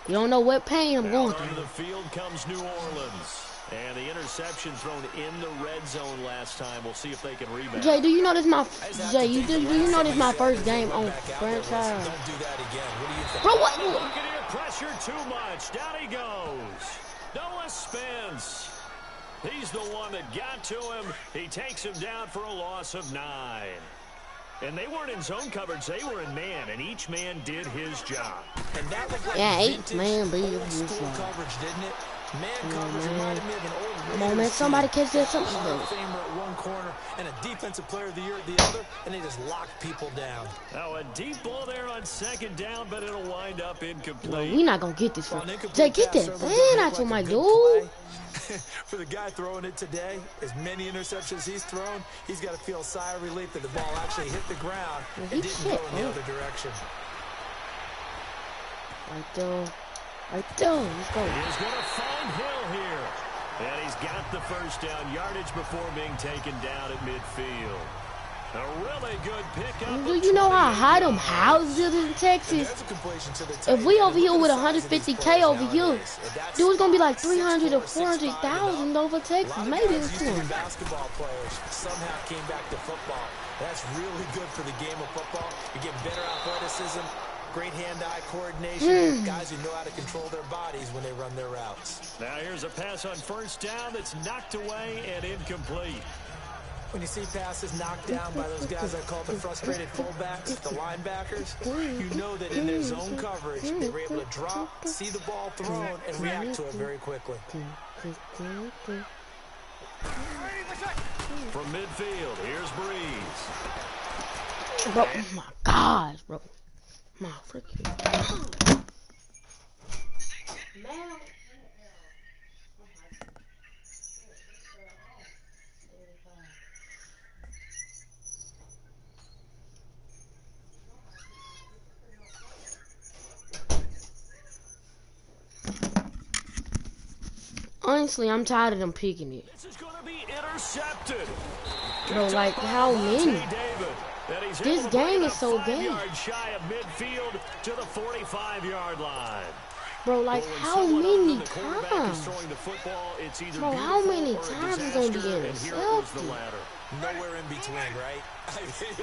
Speaker 1: you don't know what pain I'm going
Speaker 4: Out onto
Speaker 1: through.
Speaker 4: the field comes New Orleans. And the interception thrown in the red zone last time. We'll see if they can rebound.
Speaker 1: Jay, do you know this my Jay? Do you know this my first game on franchise?
Speaker 5: Don't do that again. What do you think?
Speaker 1: Bro, what?
Speaker 4: Buccaneer pressure too much. Down he goes. Noah Spence. He's the one that got to him. He takes him down for a loss of 9. And they weren't in zone coverage. They were in man, and each man did his job.
Speaker 5: And that looked like
Speaker 1: Yeah, 8
Speaker 5: vintage
Speaker 1: man,
Speaker 5: old
Speaker 1: big
Speaker 5: school coverage, didn't it? Man coverage
Speaker 1: man.
Speaker 5: reminded me of an old
Speaker 1: Come on, man. Somebody catch that something.
Speaker 5: Hall of Famer at one corner and a defensive player of the year at the other, and they just locked people down.
Speaker 4: Now a deep ball there on 2nd down, but it'll wind up
Speaker 1: Bro,
Speaker 4: incomplete.
Speaker 1: we not gonna get this
Speaker 5: Well,
Speaker 1: one.
Speaker 5: an incomplete
Speaker 1: Jay, get
Speaker 5: pass
Speaker 1: that
Speaker 5: certainly
Speaker 1: fan
Speaker 5: doesn't
Speaker 1: out
Speaker 5: look
Speaker 1: to
Speaker 5: like
Speaker 1: my
Speaker 5: a good
Speaker 1: dude.
Speaker 5: play. For the guy throwing it today, as many interceptions he's thrown, he's got to feel a sigh of relief that the ball actually hit the ground
Speaker 1: Well,
Speaker 5: and
Speaker 1: he
Speaker 5: didn't
Speaker 1: shit,
Speaker 5: go in the
Speaker 1: man.
Speaker 5: other direction.
Speaker 1: Right there. Right there. Let's go.
Speaker 4: He's going to find Hill here. And he's got the first down yardage before being taken down at midfield. A really good pickup.
Speaker 1: Do you know how high them houses in Texas?
Speaker 5: There's a completion to the
Speaker 1: If
Speaker 5: tight
Speaker 1: we
Speaker 5: end.
Speaker 1: over here
Speaker 5: Look
Speaker 1: with
Speaker 5: at the size of these
Speaker 1: 150K
Speaker 5: players
Speaker 1: over here,
Speaker 5: nowadays. If that's
Speaker 1: dude, it's gonna be like
Speaker 5: 6'4",
Speaker 1: 300 to
Speaker 5: 6'5"
Speaker 1: 400,000 over
Speaker 5: A
Speaker 1: Texas,
Speaker 5: lot of
Speaker 1: maybe
Speaker 5: guys
Speaker 1: this
Speaker 5: used to be
Speaker 1: one.
Speaker 5: basketball players somehow came back to football. That's really good for the game of football. You get better athleticism, great hand-eye coordination, guys who know how to control their bodies when they run their routes.
Speaker 4: Now here's a pass on 1st down that's knocked away and incomplete.
Speaker 5: When you see passes knocked down by those guys I call the frustrated fullbacks, the linebackers, you know that in their zone coverage, they were able to drop, see the ball thrown, and react to it very quickly.
Speaker 4: From midfield, here's Breeze.
Speaker 1: Bro, oh my gosh, bro. My freaking. Honestly, I'm tired of them picking it.
Speaker 4: This is going to be intercepted.
Speaker 1: Bro, like, how many?
Speaker 4: David.
Speaker 1: This game is so gay.
Speaker 4: Shy of midfield to the 45-yard line.
Speaker 1: Bro, like how many times? Bro, how many times is gonna be intercepted?
Speaker 5: Nowhere in between, right?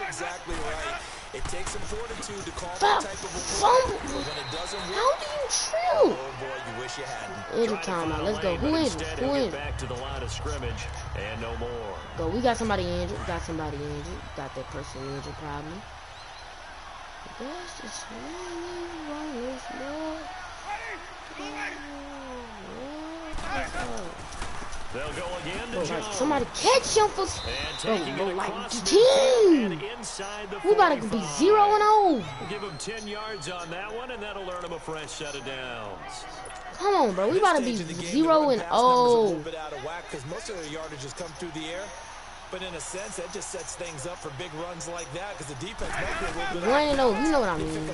Speaker 5: Exactly right. It takes some fortitude to call that type of a fumble. When it doesn't work,
Speaker 1: how do you trip?
Speaker 5: Oh boy, you wish you hadn't.
Speaker 1: Injury time now. Let's go. Who is it? Who is it?
Speaker 4: Back to the line of scrimmage and no more.
Speaker 1: Go. We got somebody injured. Got somebody injured. Got that person injured probably. That's just
Speaker 4: they'll go again to
Speaker 1: like somebody catch him for like the team. We about to be 0-0.
Speaker 4: Give him 10 yards on that one, and that'll earn him a fresh set of downs.
Speaker 1: Come on, bro. We about to be 0-0.
Speaker 5: Because most of their yardage has come through the air. But in a sense, that just sets things up for big runs like that because the defense might be a little bit
Speaker 1: running over. You know what I mean.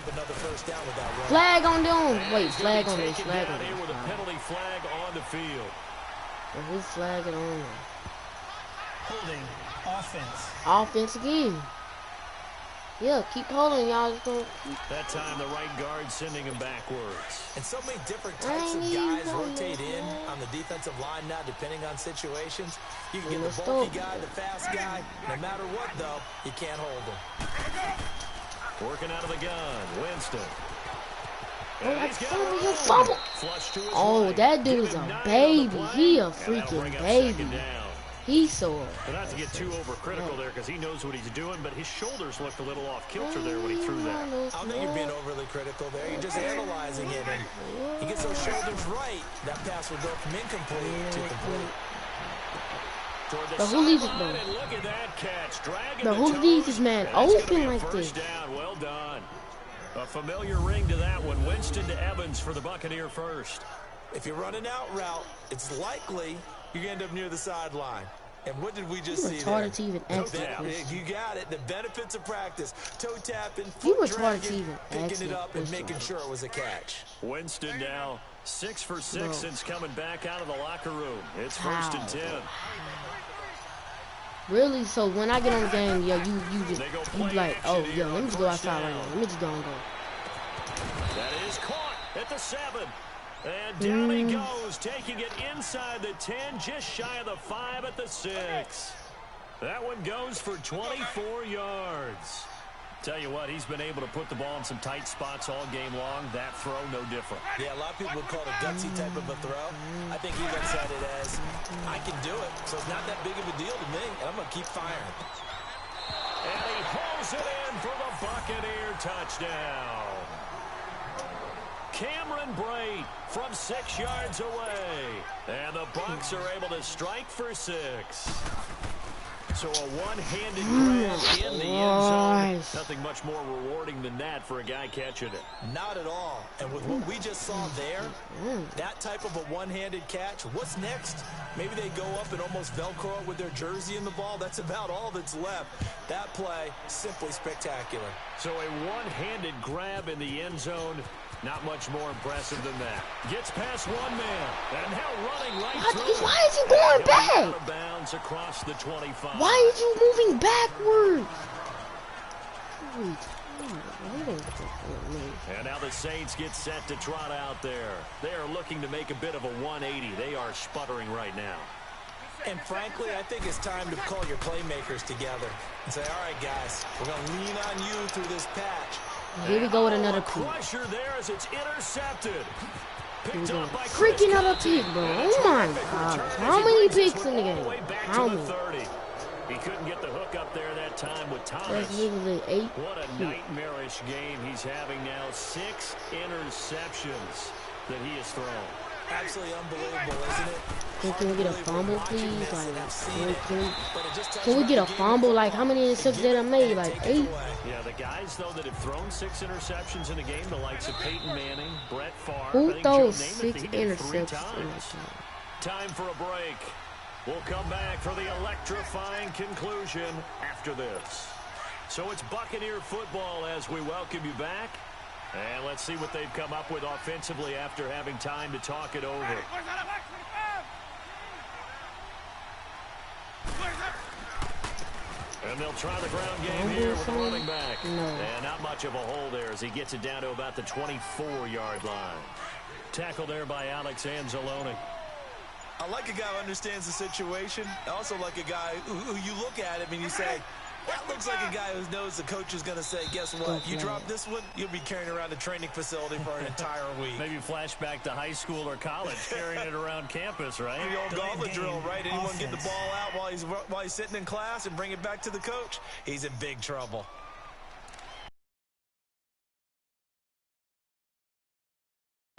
Speaker 1: Flag on them. Wait, flag on this. Flag on this.
Speaker 4: With a penalty flag on the field.
Speaker 1: Who's flagging on them?
Speaker 3: Holding offense.
Speaker 1: Offense again. Yeah, keep holding, y'all.
Speaker 4: That time the right guard sending him backwards.
Speaker 5: And so many different types of guys rotate in on the defensive line now, depending on situations. You can get the bulky guy, the fast guy. No matter what, though, you can't hold him.
Speaker 4: Working out of the gun, Winston.
Speaker 1: Fumble. Oh, that dude's a baby. He a freaking baby. He's sore.
Speaker 4: But not to get too overcritical there because he knows what he's doing, but his shoulders looked a little off kilter there when he threw that.
Speaker 5: I don't think you're being overly critical there. You're just analyzing it. And he gets those shoulders right. That pass will go from incomplete to complete.
Speaker 1: But who leaves it, bro?
Speaker 4: Look at that catch.
Speaker 1: But who leaves this man open like this?
Speaker 4: Down. Well done. A familiar ring to that one. Winston to Evans for the Buccaneer first.
Speaker 5: If you're running out route, it's likely you're going to end up near the sideline. And what did we just see there?
Speaker 1: To even ask that question.
Speaker 5: You got it. The benefits of practice. Toe tapping,
Speaker 1: you
Speaker 5: foot
Speaker 1: were
Speaker 5: dragging, picking it up and making sure it was a catch.
Speaker 4: Winston now 6 for 6 since coming back out of the locker room. It's 1st and 10.
Speaker 1: Really? So when I get on the game, yeah, you like, oh, yeah, let me just go outside right now. Let me just go and go.
Speaker 4: That is caught at the 7. And down he goes, taking it inside the 10, just shy of the 5 at the 6. That one goes for 24 yards. Tell you what, he's been able to put the ball in some tight spots all game long. That throw, no different.
Speaker 5: Yeah, a lot of people would call it a gutsy type of a throw. I think he looks at it as, I can do it, so it's not that big of a deal to me, and I'm going to keep firing.
Speaker 4: And he pulls it in for the Buccaneer touchdown. Cameron Brate from 6 yards away. And the Bucs are able to strike for 6. So a one-handed grab in the end zone. Nothing much more rewarding than that for a guy catching it.
Speaker 5: Not at all. And with what we just saw there, that type of a one-handed catch, what's next? Maybe they go up and almost Velcro with their jersey in the ball. That's about all that's left. That play, simply spectacular.
Speaker 4: So a one-handed grab in the end zone. Not much more impressive than that. Gets past one man, and now running right through.
Speaker 1: Why is he going back?
Speaker 4: Out of bounds across the 25.
Speaker 1: Why is you moving backwards?
Speaker 4: And now the Saints get set to trot out there. They are looking to make a bit of a 180. They are sputtering right now.
Speaker 5: And frankly, I think it's time to call your playmakers together and say, all right, guys, we're going to lean on you through this patch.
Speaker 1: Here we go with another pick.
Speaker 4: Pressure there as it's intercepted.
Speaker 1: Picked up by freaking another pick, bro. Oh my God. How many picks in the game? How many?
Speaker 4: He couldn't get the hook up there that time with Thomas.
Speaker 1: That's literally 8.
Speaker 4: What a nightmarish game he's having now. 6 interceptions that he has thrown.
Speaker 5: Absolutely unbelievable, isn't it?
Speaker 1: Can we get a fumble, please? Can we get a fumble? Like, how many interceptions did I make? Like, 8?
Speaker 4: Yeah, the guys, though, that have thrown 6 interceptions in the game, the likes of Peyton Manning, Brett Favre.
Speaker 1: Who throws 6 interceptions?
Speaker 4: Time for a break. We'll come back for the electrifying conclusion after this. So it's Buccaneer football as we welcome you back. And let's see what they've come up with offensively after having time to talk it over. And they'll try the ground game here with the running back. No. And not much of a hole there as he gets it down to about the 24-yard line. Tackled there by Alex Anzalone.
Speaker 5: I like a guy who understands the situation. I also like a guy who you look at him and you say, that looks like a guy who knows the coach is going to say, guess what? You drop this one, you'll be carrying around a training facility for an entire week.
Speaker 4: Maybe flashback to high school or college, carrying it around campus, right?
Speaker 5: The old gauntlet drill, right? Anyone get the ball out while he's sitting in class and bring it back to the coach? He's in big trouble.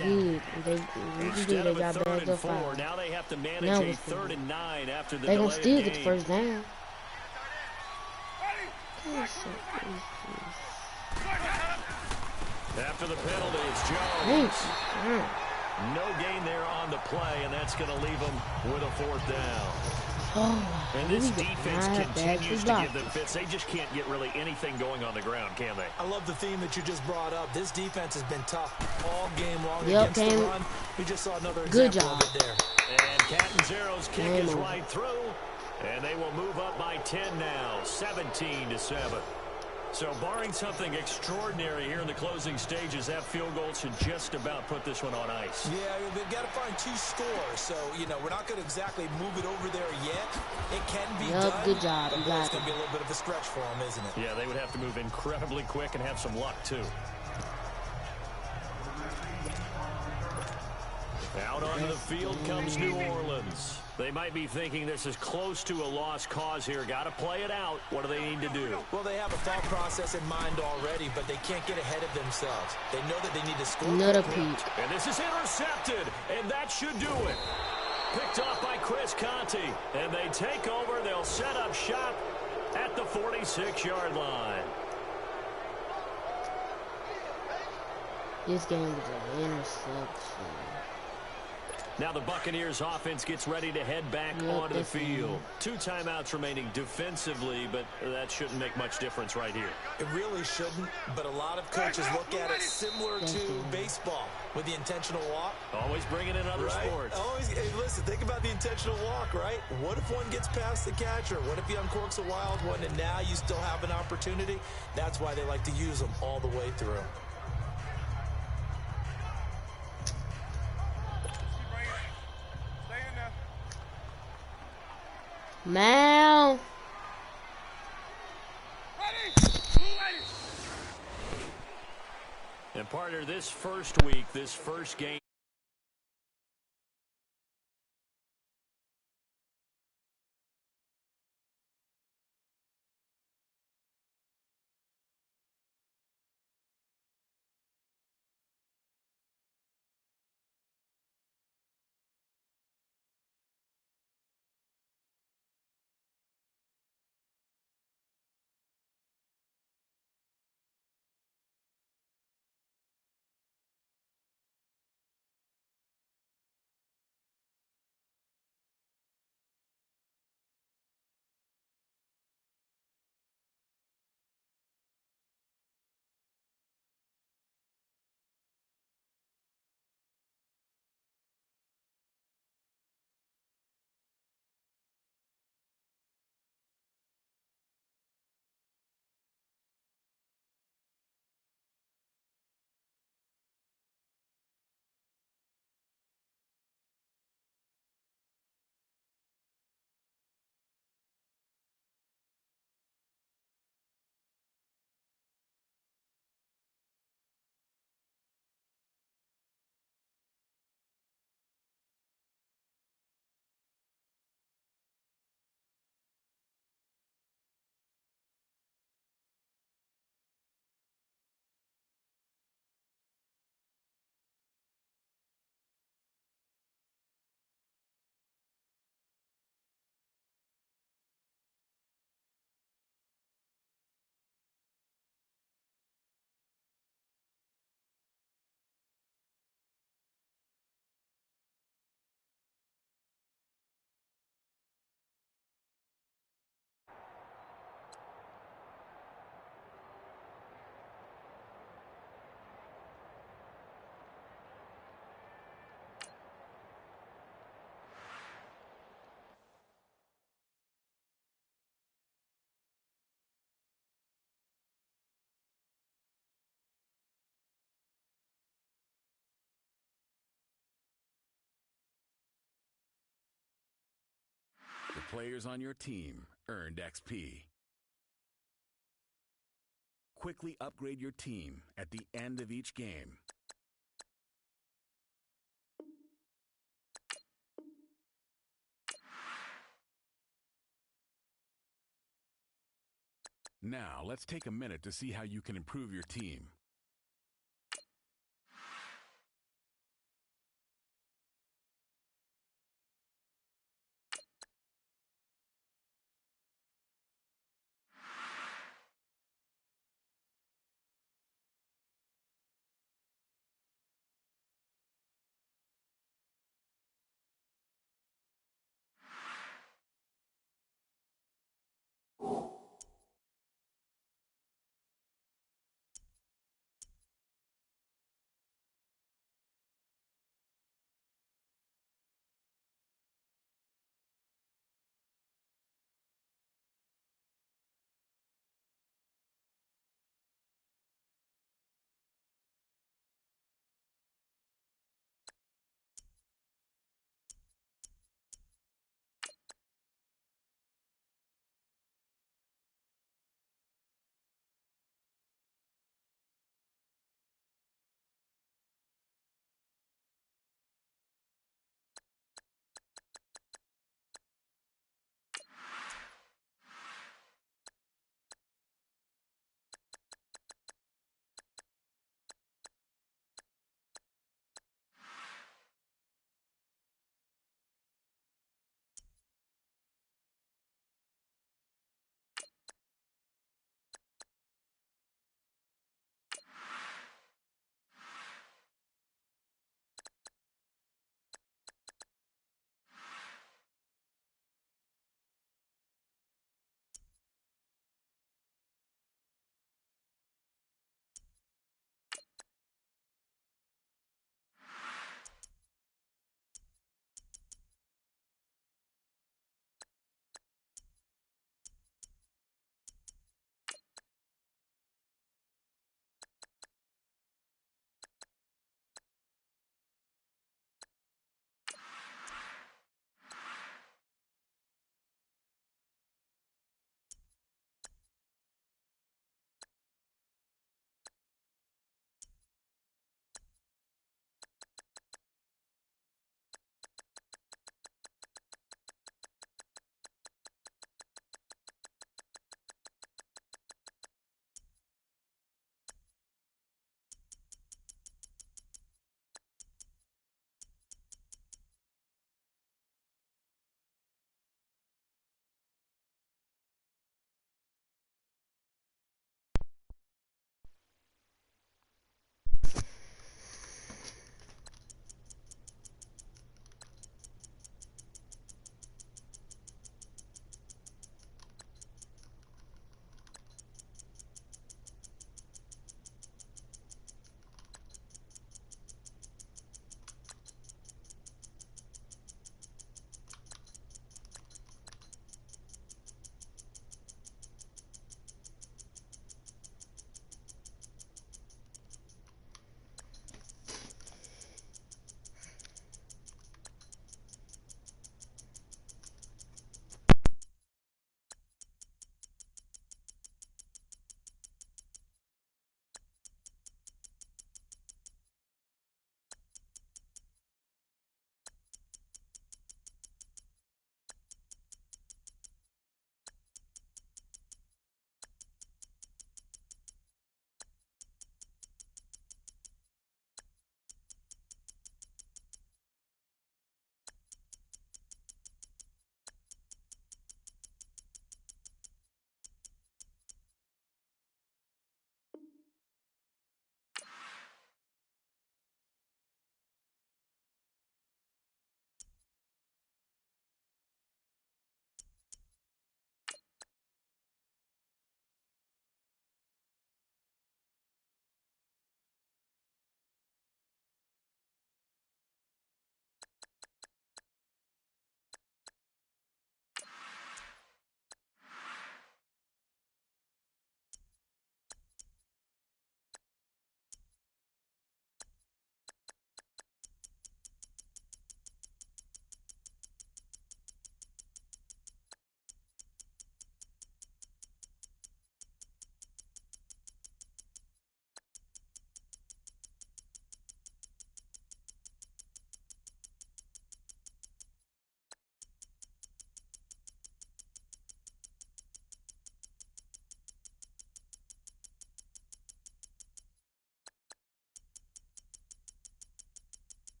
Speaker 4: Instead of a 3rd and 4, now they have to manage a 3rd and 9 after the delay.
Speaker 1: They're going to still get the first down.
Speaker 4: After the penalty, it's Jones. No gain there on the play, and that's going to leave them with a 4th down.
Speaker 1: Oh,
Speaker 4: and this defense continues to give them fits. They just can't get really anything going on the ground, can they?
Speaker 5: I love the theme that you just brought up. This defense has been tough all game long against the run. We just saw another example of it there.
Speaker 4: And Catanzaro's kick is right through, and they will move up by 10 now, 17-7. So barring something extraordinary here in the closing stages, that field goal should just about put this one on ice.
Speaker 5: Yeah, they've got to find 2 scores. So, you know, we're not going to exactly move it over there yet. It can be done.
Speaker 1: Good job.
Speaker 5: But it's going to be a little bit of a stretch for them, isn't it?
Speaker 4: Yeah, they would have to move incredibly quick and have some luck, too. Out onto the field comes New Orleans. They might be thinking this is close to a lost cause here. Got to play it out. What do they need to do?
Speaker 5: Well, they have a thought process in mind already, but they can't get ahead of themselves. They know that they need to score.
Speaker 4: And this is intercepted, and that should do it. Picked off by Chris Conti, and they take over. They'll set up shop at the 46-yard line.
Speaker 1: This game was an interception.
Speaker 4: Now the Buccaneers offense gets ready to head back onto the field. 2 timeouts remaining defensively, but that shouldn't make much difference right here.
Speaker 5: It really shouldn't, but a lot of coaches look at it similar to baseball with the intentional walk.
Speaker 4: Always bringing in other sports.
Speaker 5: Always, hey, listen, think about the intentional walk, right? What if one gets past the catcher? What if he uncorks a wild one and now you still have an opportunity? That's why they like to use them all the way through.
Speaker 1: Mal.
Speaker 4: And partner, this first week, this first game.
Speaker 2: Players on your team earned XP. Quickly upgrade your team at the end of each game. Now, let's take a minute to see how you can improve your team.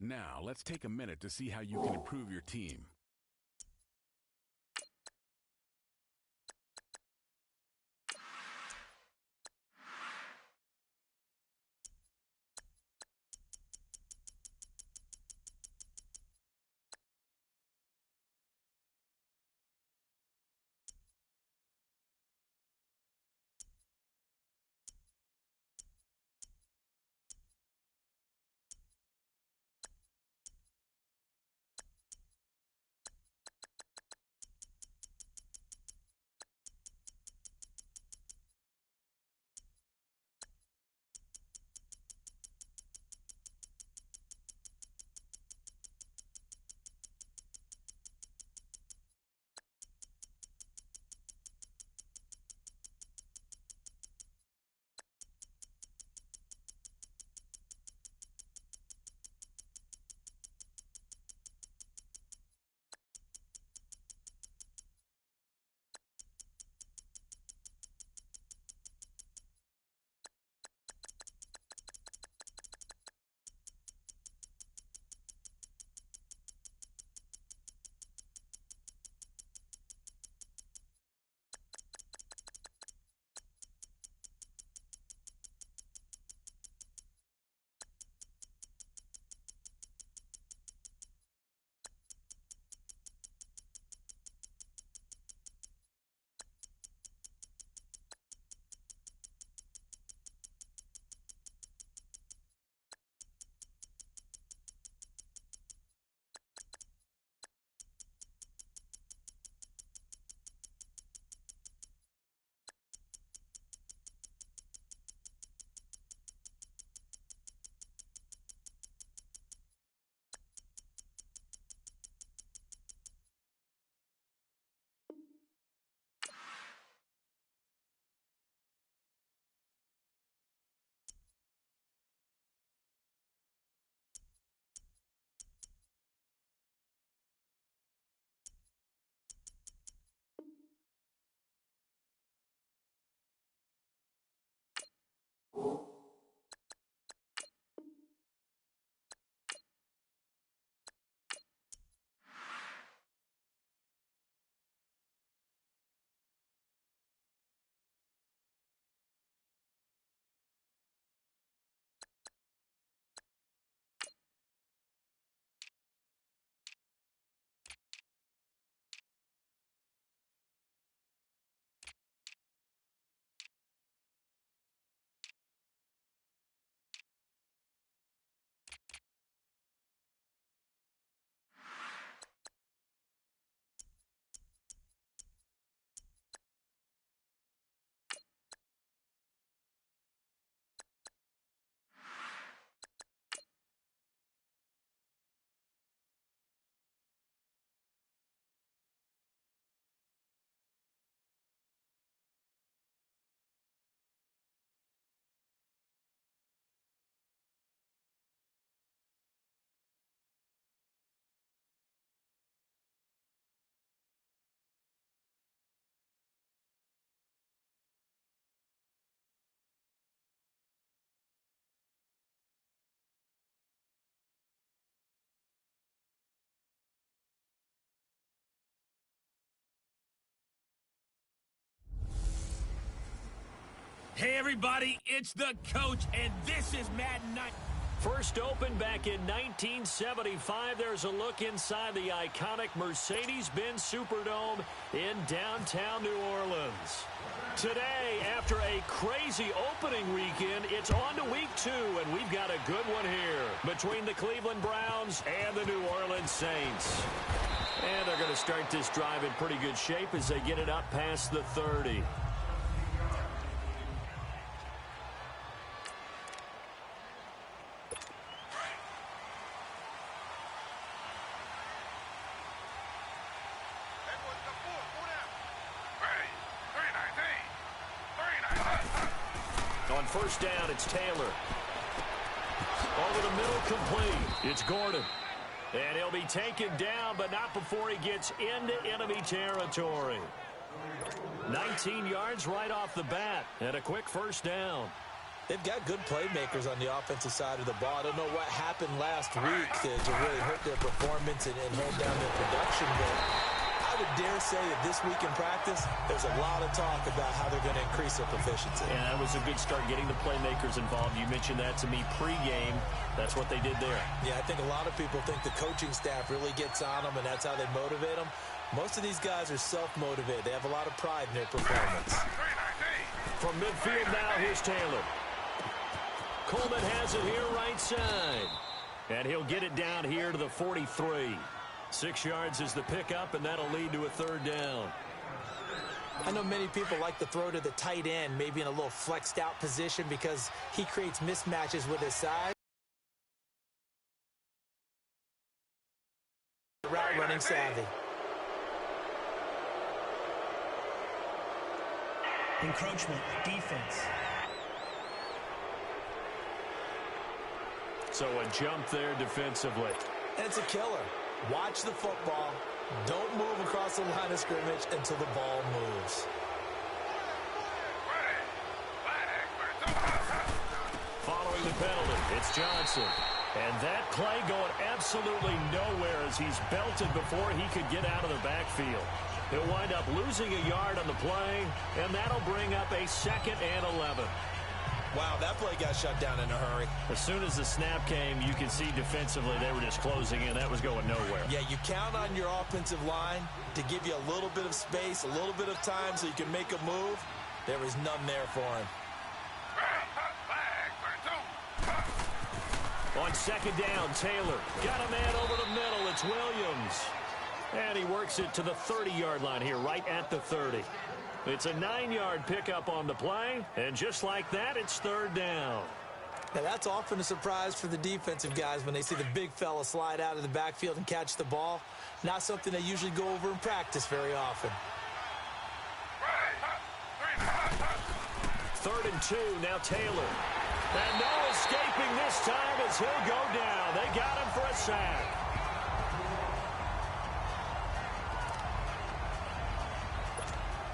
Speaker 2: Now, let's take a minute to see how you can improve your team.
Speaker 3: Hey everybody, it's the coach, and this is Madden Night.
Speaker 4: First opened back in 1975, there's a look inside the iconic Mercedes-Benz Superdome in downtown New Orleans. Today, after a crazy opening weekend, it's on to week 2, and we've got a good one here between the Cleveland Browns and the New Orleans Saints. And they're going to start this drive in pretty good shape as they get it up past the 30. On first down, it's Taylor. Over the middle, complete. It's Gordon. And he'll be taken down, but not before he gets into enemy territory. 19 yards right off the bat, and a quick first down.
Speaker 5: They've got good playmakers on the offensive side of the ball. I don't know what happened last week to really hurt their performance and hold down their production, but I would dare say that this week in practice, there's a lot of talk about how they're going to increase their proficiency.
Speaker 4: Yeah, that was a good start getting the playmakers involved. You mentioned that to me pregame. That's what they did there.
Speaker 5: Yeah, I think a lot of people think the coaching staff really gets on them, and that's how they motivate them. Most of these guys are self-motivated. They have a lot of pride in their performance.
Speaker 4: From midfield now, here's Taylor. Coleman has it here right side. And he'll get it down here to the 43. 6 yards is the pickup, and that'll lead to a third down.
Speaker 5: I know many people like to throw to the tight end, maybe in a little flexed out position because he creates mismatches with his size. Route running savvy.
Speaker 7: Encroachment, defense.
Speaker 4: So a jump there defensively.
Speaker 5: And it's a killer. Watch the football. Don't move across the line of scrimmage until the ball moves.
Speaker 4: Following the penalty, it's Johnson. And that play going absolutely nowhere as he's belted before he could get out of the backfield. He'll wind up losing a yard on the play, and that'll bring up a 2nd and 11.
Speaker 5: Wow, that play got shut down in a hurry.
Speaker 4: As soon as the snap came, you can see defensively they were just closing in. That was going nowhere.
Speaker 5: Yeah, you count on your offensive line to give you a little bit of space, a little bit of time so you can make a move. There was none there for him.
Speaker 4: On 2nd down, Taylor got a man over the middle. It's Williams. And he works it to the 30-yard line here, right at the 30. It's a 9-yard pickup on the play, and just like that, it's 3rd down.
Speaker 5: Now, that's often a surprise for the defensive guys when they see the big fella slide out of the backfield and catch the ball. Not something they usually go over in practice very often.
Speaker 4: 3rd and 2, now Taylor. And no escaping this time as he'll go down. They got him for a sack.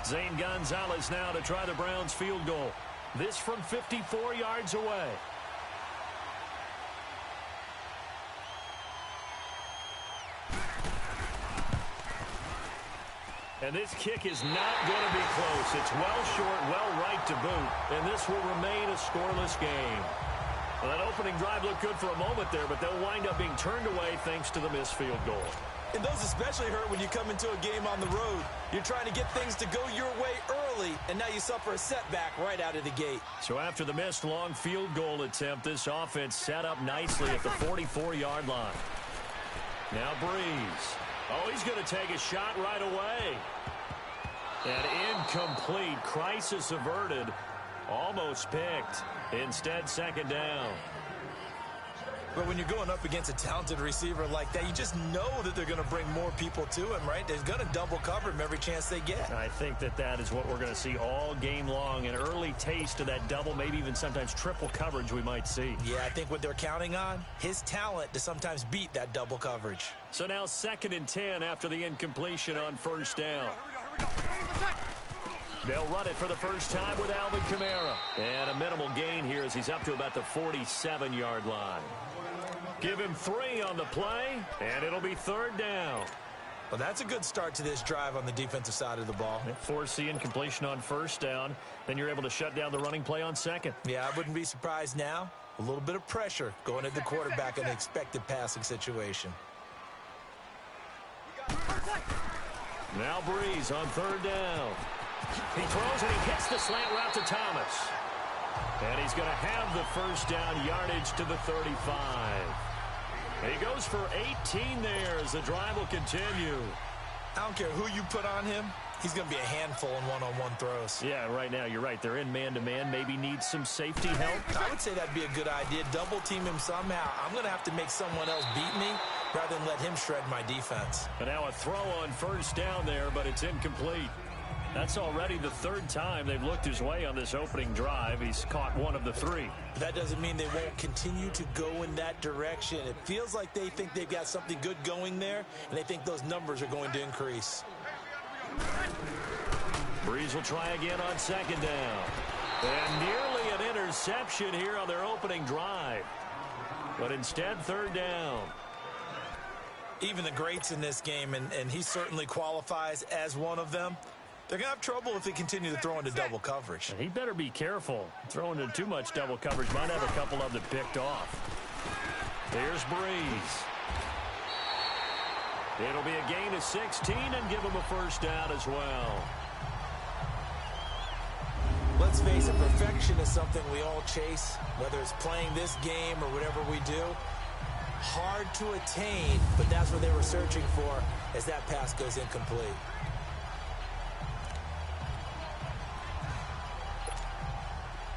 Speaker 4: Zane Gonzalez now to try the Browns field goal. This from 54 yards away. And this kick is not going to be close. It's well short, well right to boot. And this will remain a scoreless game. Well, that opening drive looked good for a moment there, but they'll wind up being turned away thanks to the missed field goal.
Speaker 5: And those especially hurt when you come into a game on the road. You're trying to get things to go your way early, and now you suffer a setback right out of the gate.
Speaker 4: So after the missed long field goal attempt, this offense set up nicely at the 44-yard line. Now Breeze. Oh, he's going to take a shot right away. And incomplete. Crisis averted. Almost picked. Instead, 2nd down.
Speaker 5: But when you're going up against a talented receiver like that, you just know that they're going to bring more people to him, right? They're going to double cover him every chance they get.
Speaker 4: I think that is what we're going to see all game long. An early taste of that double, maybe even sometimes triple coverage we might see.
Speaker 5: Yeah, I think what they're counting on, his talent to sometimes beat that double coverage.
Speaker 4: So now 2nd and 10 after the incompletion on 1st down. They'll run it for the first time with Alvin Kamara. And a minimal gain here as he's up to about the 47-yard line. Give him 3 on the play, and it'll be 3rd down.
Speaker 5: Well, that's a good start to this drive on the defensive side of the ball.
Speaker 4: Force the incompletion on 1st down. Then you're able to shut down the running play on 2nd.
Speaker 5: Yeah, I wouldn't be surprised now. A little bit of pressure going at the quarterback in an expected passing situation.
Speaker 4: Now Breeze on 3rd down. He throws and he hits the slant route to Thomas. And he's going to have the 1st down yardage to the 35. And he goes for 18 there as the drive will continue.
Speaker 5: I don't care who you put on him. He's going to be a handful in one-on-one throws.
Speaker 4: Yeah, right now you're right. They're in man-to-man. Maybe need some safety help.
Speaker 5: I would say that'd be a good idea. Double team him somehow. I'm going to have to make someone else beat me rather than let him shred my defense.
Speaker 4: And now a throw on 1st down there, but it's incomplete. That's already the 3rd time they've looked his way on this opening drive. He's caught 1 of the 3.
Speaker 5: But that doesn't mean they won't continue to go in that direction. It feels like they think they've got something good going there, and they think those numbers are going to increase.
Speaker 4: Breeze will try again on 2nd down. And nearly an interception here on their opening drive. But instead, third down.
Speaker 5: Even the greats in this game, and he certainly qualifies as one of them, they're going to have trouble if they continue to throw into double coverage.
Speaker 4: And he better be careful. Throwing into too much double coverage might have a couple of them picked off. Here's Breeze. It'll be a gain of 16 and give him a first down as well.
Speaker 5: Let's face it, perfection is something we all chase, whether it's playing this game or whatever we do. Hard to attain, but that's what they were searching for as that pass goes incomplete.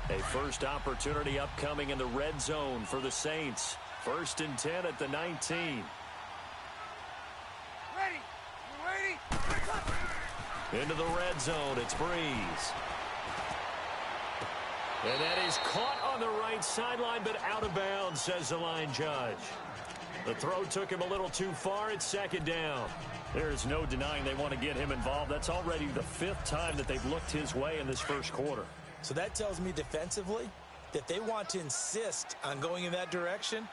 Speaker 4: A first opportunity upcoming in the red zone for the Saints. 1st and 10 at the 19. Into the red zone, it's Breeze. And that is caught on the right sideline, but out of bounds, says the line judge. The throw took him a little too far. It's 2nd down. There's no denying they want to get him involved. That's already the 5th time that they've looked his way in this first quarter.
Speaker 5: So that tells me defensively that they want to insist on going in that direction.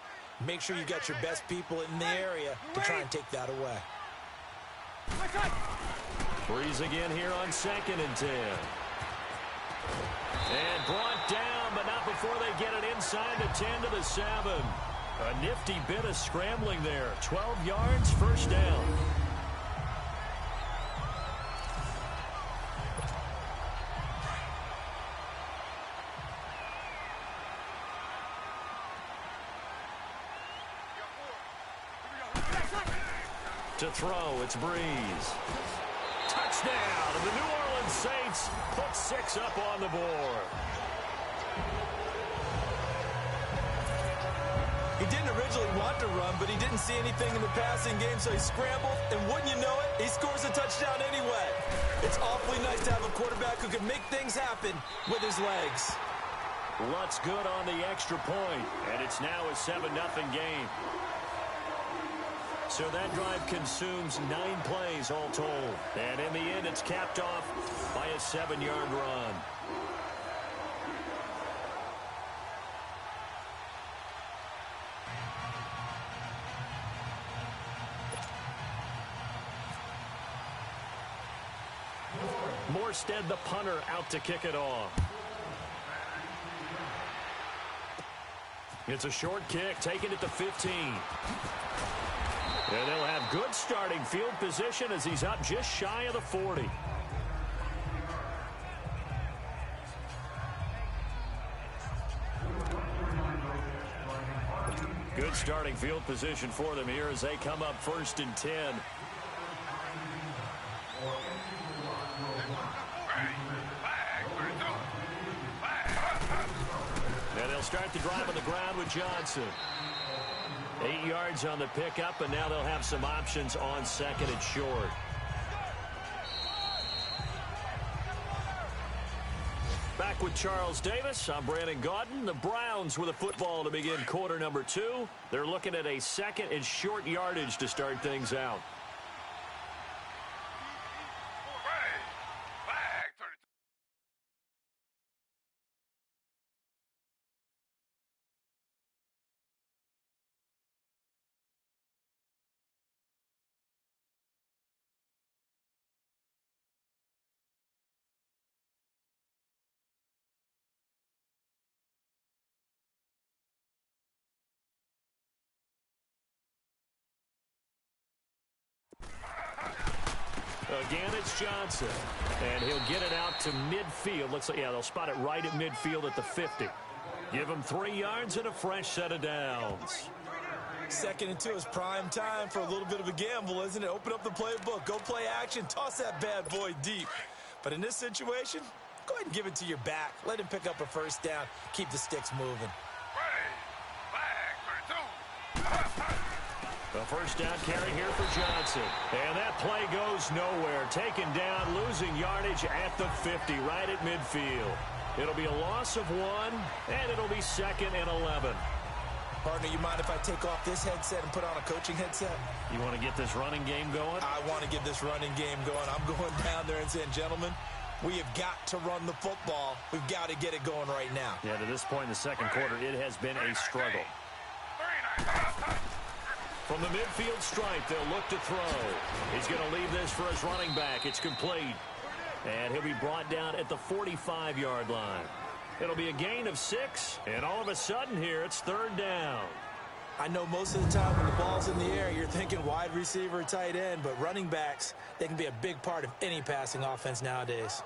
Speaker 5: Make sure you got your best people in the area to try and take that away.
Speaker 4: Breeze again here on 2nd and 10. And brought down, but not before they get it inside the 10 to the 7. A nifty bit of scrambling there. 12 yards, first down. To throw, it's Breeze. Touchdown, and the New Orleans Saints put 6 up on the board.
Speaker 5: He didn't originally want to run, but he didn't see anything in the passing game, so he scrambled, and wouldn't you know it, he scores a touchdown anyway. It's awfully nice to have a quarterback who can make things happen with his legs.
Speaker 4: Lutz good on the extra point, and it's now a 7-0 game. So that drive consumes 9 plays all told. And in the end, it's capped off by a 7-yard run. Morstead, the punter, out to kick it off. It's a short kick, taken at the 15. And they'll have good starting field position as he's up just shy of the 40. Good starting field position for them here as they come up 1st and 10. And they'll start the drive on the ground with Johnson. 8 yards on the pickup, and now they'll have some options on 2nd and short. Back with Charles Davis, I'm Brandon Gaudin. The Browns with a football to begin quarter number 2. They're looking at a 2nd and short yardage to start things out. Again, it's Johnson, and he'll get it out to midfield. Looks like, yeah, they'll spot it right at midfield at the 50. Give him 3 yards and a fresh set of downs.
Speaker 5: 2nd and 2 is prime time for a little bit of a gamble, isn't it? Open up the playbook, go play action, toss that bad boy deep. But in this situation, go ahead and give it to your back. Let him pick up a first down, keep the sticks moving.
Speaker 4: The first down carry here for Johnson. And that play goes nowhere. Taken down, losing yardage at the 50, right at midfield. It'll be a loss of 1, and it'll be 2nd and 11.
Speaker 5: Partner, you mind if I take off this headset and put on a coaching headset?
Speaker 4: You want to get this running game going?
Speaker 5: I want to get this running game going. I'm going down there and saying, gentlemen, We have got to run the football. We've got to get it going right now.
Speaker 4: Yeah, to this point in the second quarter, it has been a struggle. From the midfield stripe, they'll look to throw. He's going to leave this for his running back. It's complete. And he'll be brought down at the 45-yard line. It'll be a gain of 6, and all of a sudden here, it's third down.
Speaker 5: I know most of the time when the ball's in the air, you're thinking wide receiver, tight end, but running backs, they can be a big part of any passing offense nowadays.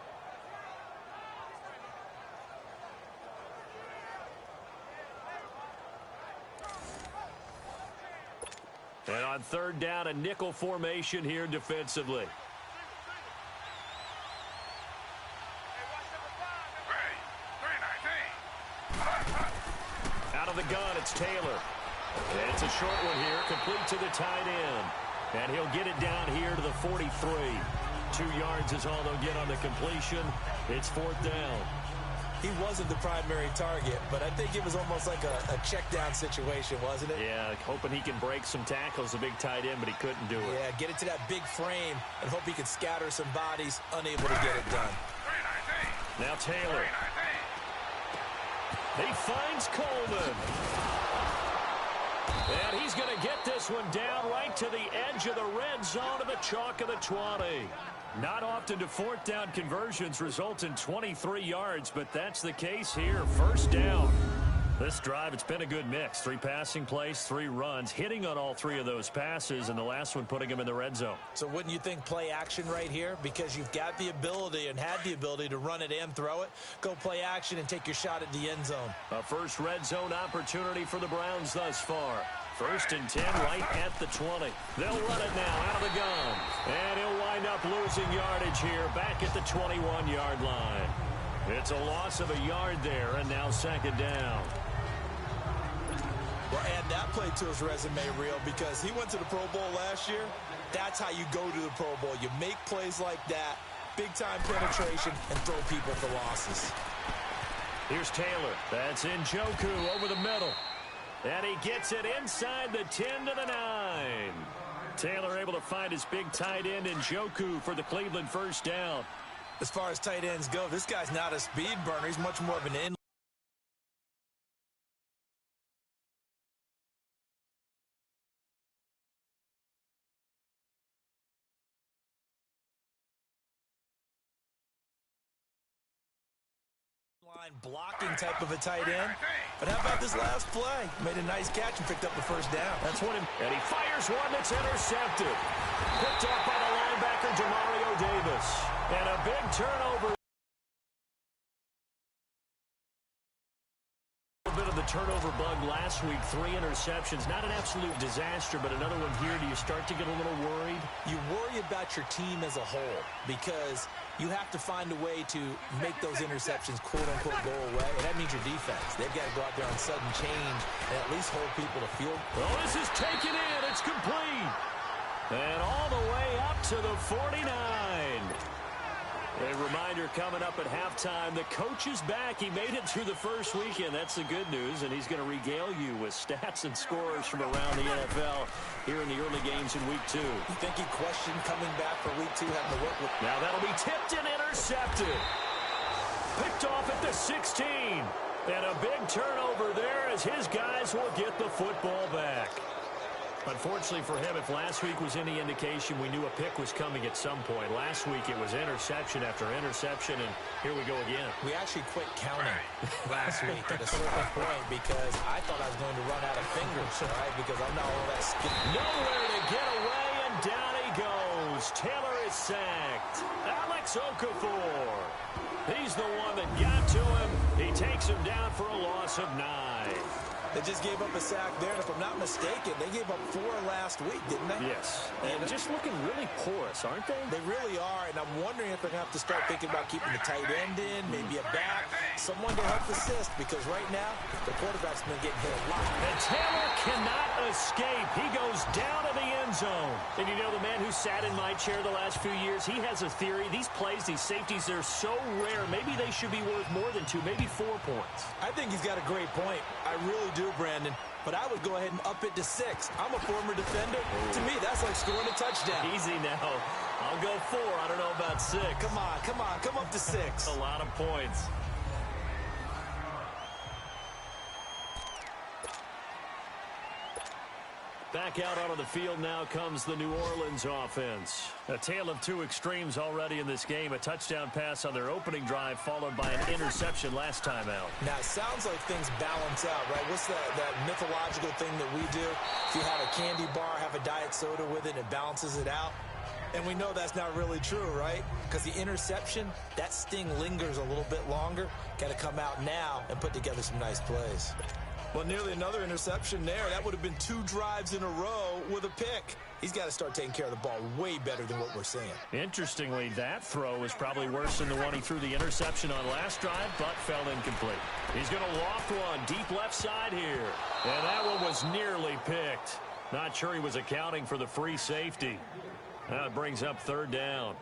Speaker 4: And on third down, a nickel formation here defensively. Out of the gun, it's Taylor. And it's a short one here, complete to the tight end. And he'll get it down here to the 43. 2 yards is all they'll get on the completion. It's fourth down.
Speaker 5: He wasn't the primary target, but I think it was almost like a check down situation, wasn't it?
Speaker 4: Yeah, hoping he can break some tackles, a big tight end, but he couldn't do it.
Speaker 5: Yeah, get it to that big frame and hope he could scatter some bodies, unable to get it done.
Speaker 4: Now Taylor. He finds Coleman. And he's going to get this one down right to the edge of the red zone of the chalk of the 20. Not often do fourth down conversions result in 23 yards, but that's the case here. First down. This drive, it's been a good mix. 3 passing plays, 3 runs, hitting on all 3 of those passes, and the last one putting him in the red zone.
Speaker 5: So wouldn't you think play action right here? Because you've got the ability and had the ability to run it and throw it. Go play action and take your shot at the end zone.
Speaker 4: A first red zone opportunity for the Browns thus far. First and 10 right at the 20. They'll run it now out of the gun. And he'll wind up losing yardage here back at the 21-yard line. It's a loss of a yard there, and now second down.
Speaker 5: Well, add that play to his resume reel because he went to the Pro Bowl last year. That's how you go to the Pro Bowl. You make plays like that, big-time penetration, and throw people for losses.
Speaker 4: Here's Taylor. That's Njoku over the middle. And he gets it inside the 10 to the 9. Taylor able to find his big tight end Njoku for the Cleveland first down.
Speaker 5: As far as tight ends go, this guy's not a speed burner. He's much more of an in. Blocking type of a tight end. But how about this last play? Made a nice catch and picked up the first down.
Speaker 4: That's what and he fires one that's intercepted. Picked off by the linebacker, Demario Davis. And a big turnover. A bit of the turnover bug last week. 3 interceptions. Not an absolute disaster, but another one here. Do you start to get a little worried?
Speaker 5: You worry about your team as a whole because you have to find a way to make those interceptions, quote-unquote, go away. And that means your defense. They've got to go out there on sudden change and at least hold people to field.
Speaker 4: Oh, this is taken in. It's complete. And all the way up to the 49. A reminder coming up at halftime, the coach is back. He made it through the first weekend. That's the good news, and he's going to regale you with stats and scores from around the NFL here in the early games in Week 2.
Speaker 5: You think he questioned coming back for Week 2, having to work with...
Speaker 4: Now that'll be tipped and intercepted. Picked off at the 16. And a big turnover there as his guys will get the football back. Unfortunately for him, if last week was any indication, we knew a pick was coming at some point. Last week it was interception after interception, and here we go again.
Speaker 5: We actually quit counting last week at a certain point because I thought I was going to run out of fingers, right? Because I'm not all that skilled.
Speaker 4: Nowhere to get away, and down he goes. Taylor is sacked. Alex Okafor. He's the one that got to him. He takes him down for a loss of 9.
Speaker 5: They just gave up a sack there, and if I'm not mistaken, they gave up 4 last week, didn't they?
Speaker 4: Yes. And just looking really porous, aren't they?
Speaker 5: They really are, and I'm wondering if they're going to have to start thinking about keeping the tight end in, maybe a back, someone to help assist, because right now, the quarterback's been getting hit a lot.
Speaker 4: And Taylor cannot escape. He goes down to the end zone. And you know, the man who sat in my chair the last few years, he has a theory. These plays, these safeties, they're so rare. Maybe they should be worth more than 2, maybe 4 points.
Speaker 5: I think he's got a great point. I really do, Brandon. but I would go ahead and up it to 6. I'm a former defender. To me, that's like scoring a touchdown.
Speaker 4: Easy now. I'll go 4. I don't know about 6.
Speaker 5: Come on. Come up to 6.
Speaker 4: A lot of points. Back out onto the field now comes the New Orleans offense. A tale of two extremes already in this game. A touchdown pass on their opening drive followed by an interception last time out.
Speaker 5: Now, it sounds like things balance out, right? What's that mythological thing that we do? If you have a candy bar, have a diet soda with it, it balances it out. And we know that's not really true, right? Because the interception, that sting lingers a little bit longer. Got to come out now and put together some nice plays. Well, nearly another interception there. That would have been 2 drives in a row with a pick. He's got to start taking care of the ball way better than what we're seeing. Interestingly, that throw is probably worse than the one he threw the interception on last drive, but fell incomplete. He's going to loft one deep left side here. And that one was nearly picked. Not sure he was accounting for the free safety. Now it brings up 3rd down.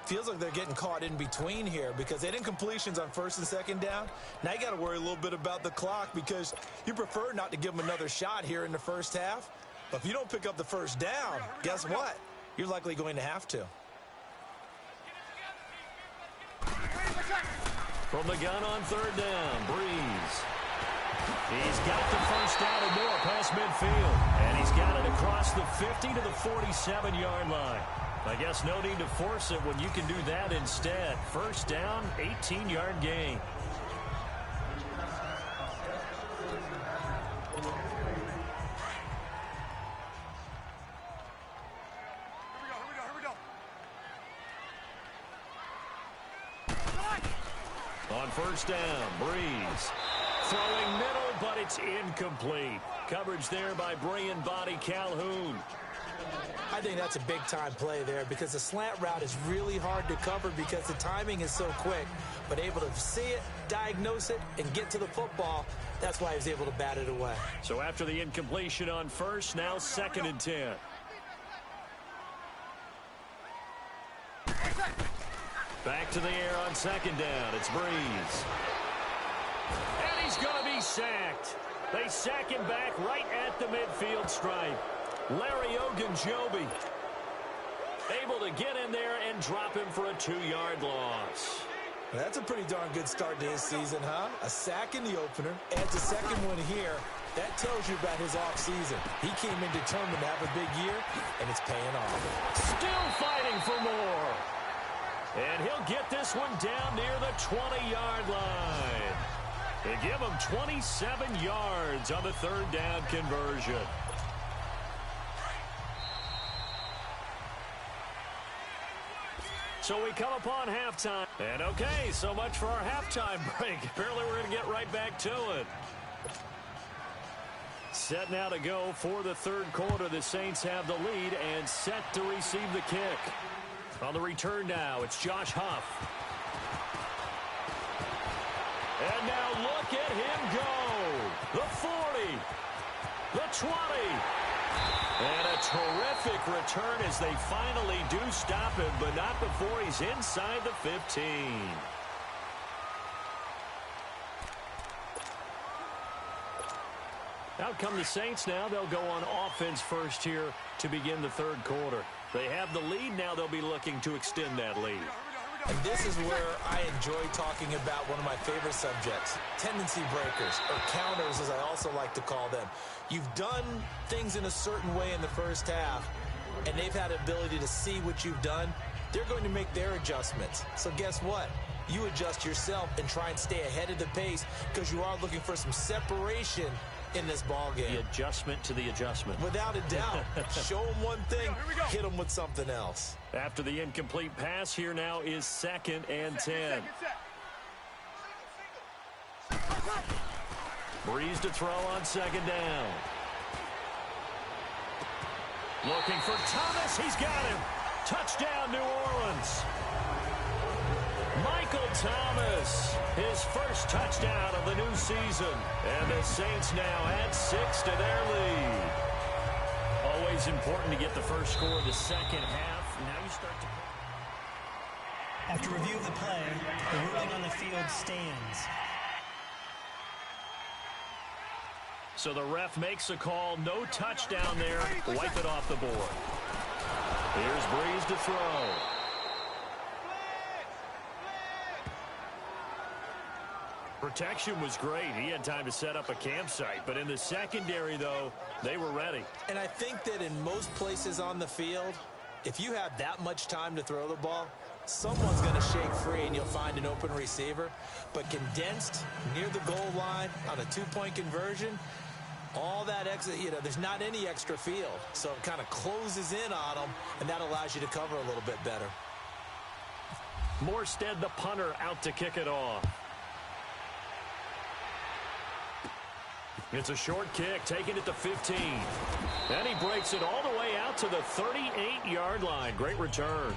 Speaker 5: Feels like they're getting caught in between here because they didn't completions on 1st and 2nd down. Now you got to worry a little bit about the clock because you prefer not to give them another shot here in the first half. But if you don't pick up the 1st down, guess what? You're likely going to have to.
Speaker 4: From the gun on 3rd down, Breeze. He's got the 1st down and more past midfield. And he's got it across the 50 to the 47-yard line. I guess no need to force it when you can do that instead. 1st down, 18-yard gain. On 1st down, Breeze. Throwing middle, but it's incomplete. Coverage there by Brian Body Calhoun. I think that's a big-time play there because the slant route is really hard to cover because the timing is so quick. But able to see it, diagnose it, and get to the football, that's why he was able to bat it away. So after the incompletion on 1st, now 2nd and 10. Back to the air on 2nd down. It's Breeze. And he's going to be sacked. They sack him back right at the midfield stripe. Larry Ogunjobi able to get in there and drop him for a 2-yard loss. That's a pretty darn good start to his season, huh? A sack in the opener, adds a 2nd one here. That tells you about his offseason. He came in determined to have a big year, and it's paying off. Still fighting for more. And he'll get this one down near the 20-yard line. They give him 27 yards on the 3rd down conversion. So we come upon halftime. And okay, so much for our halftime break. Apparently we're going to get right back to it. Set now to go for the 3rd quarter. The Saints have the lead and set to receive the kick. On the return now, it's Josh Huff. And now look at him go. The 40, the 20. And a terrific return as they finally do stop him, but not before he's inside the 15. Out come the Saints now. They'll go on offense first here to begin the 3rd quarter. They have the lead. Now they'll be looking to extend that lead. And this is where I enjoy talking about one of my favorite subjects, tendency breakers, or counters as I also like to call them. You've done things in a certain way in the first half, and they've had the ability to see what you've done. They're going to make their adjustments. So guess what? You adjust yourself and try and stay ahead of the pace because you are looking for some separation in this ball game. The adjustment to the adjustment. Without a doubt. Show them one thing, hit them with something else. After the incomplete pass, here now is 2nd and 10. Breeze to throw on 2nd down. Looking for Thomas. He's got him. Touchdown, New Orleans. Michael Thomas, his first touchdown of the new season. And the Saints now add 6 to their lead. Always important to get the first score of the 2nd half. Now you start to...
Speaker 7: After review of the play, the ruling on the field stands.
Speaker 4: So the ref makes a call. No touchdown there. Wipe it off the board. Here's Breeze to throw. Protection was great. He had time to set up a campsite. But in the secondary, though, they were ready.
Speaker 5: And I think that in most places on the field, if you have that much time to throw the ball, someone's going to shake free and you'll find an open receiver. But condensed near the goal line on a two-point conversion, all that extra, there's not any extra field. So it kind of closes in on them, and that allows you to cover a little bit better.
Speaker 4: Morstead, the punter, out to kick it off. It's a short kick, taking it to 15. And he breaks it all the way out to the 38-yard line. Great return.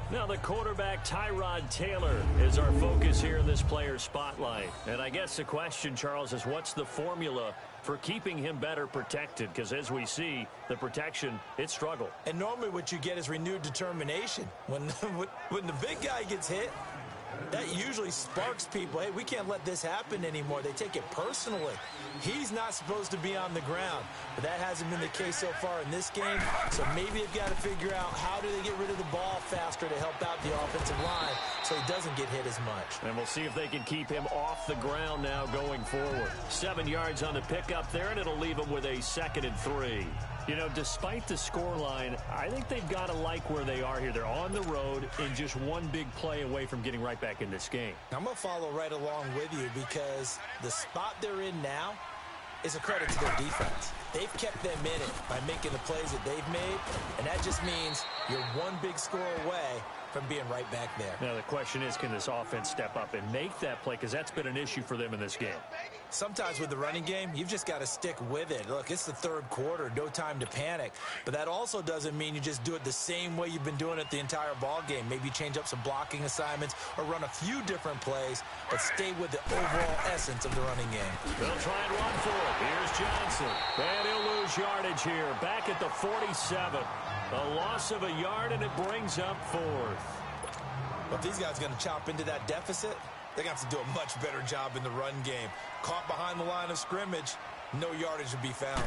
Speaker 4: Now the quarterback, Tyrod Taylor, is our focus here in this player spotlight. And I guess the question, Charles, is what's the formula for keeping him better protected? Because as we see, the protection, it struggled.
Speaker 5: And normally what you get is renewed determination. When the big guy gets hit, that usually sparks people. Hey, we can't let this happen anymore. They take it personally. He's not supposed to be on the ground, but that hasn't been the case so far in this game. So maybe they've got to figure out how do they get rid of the ball faster to help out the offensive line so he doesn't get hit as much.
Speaker 4: And we'll see if they can keep him off the ground now going forward. 7 yards on the pickup there, and it'll leave him with a 2nd and 3. Despite the scoreline, I think they've got to like where they are here. They're on the road and just one big play away from getting right back in this game.
Speaker 5: I'm going to follow right along with you because the spot they're in now is a credit to their defense. They've kept them in it by making the plays that they've made, and that just means you're one big score away from being right back there.
Speaker 4: Now the question is, can this offense step up and make that play? Because that's been an issue for them in this game.
Speaker 5: Sometimes with the running game, you've just got to stick with it. Look, it's the third quarter, no time to panic. But that also doesn't mean you just do it the same way you've been doing it the entire ball game. Maybe change up some blocking assignments or run a few different plays, but stay with the overall essence of the running game.
Speaker 4: They'll try and run for it. Here's Johnson. And he'll lose yardage here. Back at the 47. A loss of a yard, and it brings up 4th.
Speaker 5: But if these guys are going to chop into that deficit, they're going to have to do a much better job in the run game. Caught behind the line of scrimmage, no yardage to be found.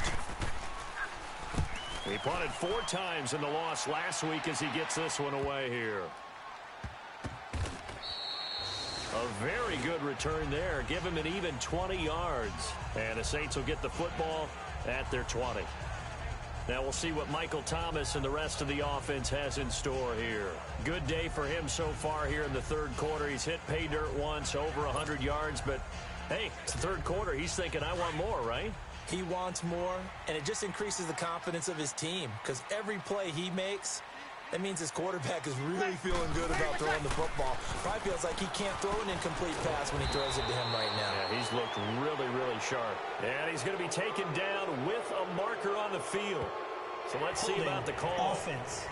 Speaker 4: He punted 4 times in the loss last week as he gets this one away here. A very good return there. Give him an even 20 yards. And the Saints will get the football at their 20. Now we'll see what Michael Thomas and the rest of the offense has in store here. Good day for him so far here in the third quarter. He's hit pay dirt once, over 100 yards, but hey, it's the third quarter. He's thinking, I want more, right?
Speaker 5: He wants more, and it just increases the confidence of his team because every play he makes, that means his quarterback is really feeling good about throwing the football. Probably feels like he can't throw an incomplete pass when he throws it to him right now.
Speaker 4: Yeah, he's looked really, really sharp. And he's going to be taken down with a marker on the field. So let's see about the call.
Speaker 7: Offense.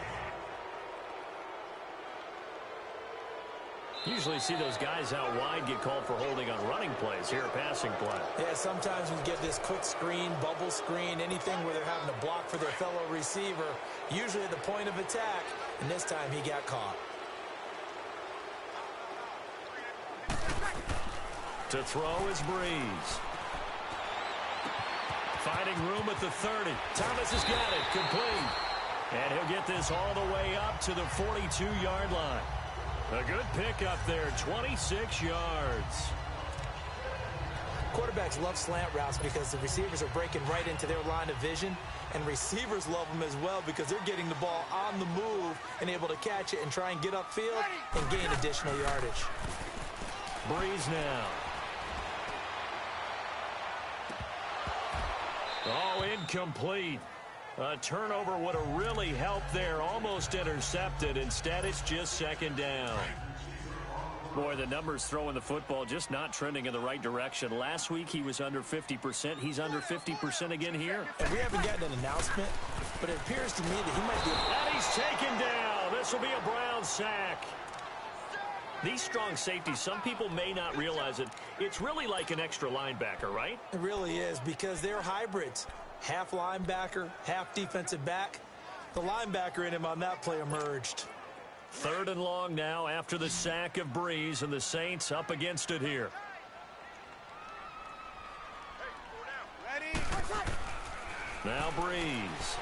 Speaker 4: Usually see those guys out wide get called for holding on running plays. Here, a passing play.
Speaker 5: Yeah, sometimes we get this quick screen, bubble screen, anything where they're having to block for their fellow receiver, usually at the point of attack, and this time he got caught.
Speaker 4: To throw is Breeze. Finding room at the 30. Thomas has got it, complete. And he'll get this all the way up to the 42-yard line. A good pickup there, 26 yards.
Speaker 5: Quarterbacks love slant routes because the receivers are breaking right into their line of vision, and receivers love them as well because they're getting the ball on the move and able to catch it and try and get upfield and gain additional yardage.
Speaker 4: Breeze now. Oh, incomplete. A turnover would have really helped there. Almost intercepted. Instead, it's just 2nd down. Boy, the numbers throwing the football just not trending in the right direction. Last week, he was under 50%. He's under 50% again here.
Speaker 5: And we haven't gotten an announcement, but it appears to me that he might be...
Speaker 4: And he's taken down. This will be a Brown sack. These strong safeties, some people may not realize it. It's really like an extra linebacker, right?
Speaker 5: It really is because they're hybrids. Half linebacker, half defensive back. The linebacker in him on that play emerged.
Speaker 4: 3rd and long now after the sack of Breeze, and the Saints up against it here. Now Breeze.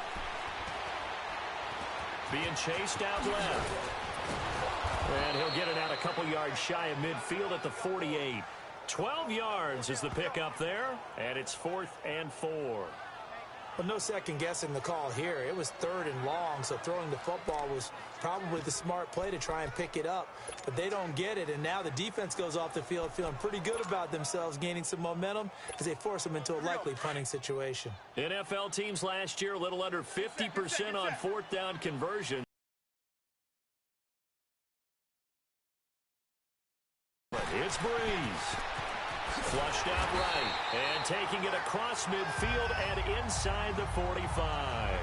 Speaker 4: Being chased out left. And he'll get it out a couple yards shy of midfield at the 48. 12 yards is the pickup there, and it's 4th and 4.
Speaker 5: Well, no second guessing the call here. It was 3rd and long, so throwing the football was probably the smart play to try and pick it up. But they don't get it, and now the defense goes off the field feeling pretty good about themselves, gaining some momentum as they force them into a likely punting situation.
Speaker 4: NFL teams last year a little under 50% on 4th down conversion. It's Breeze. Flushed out right. And taking it across midfield and inside the 45.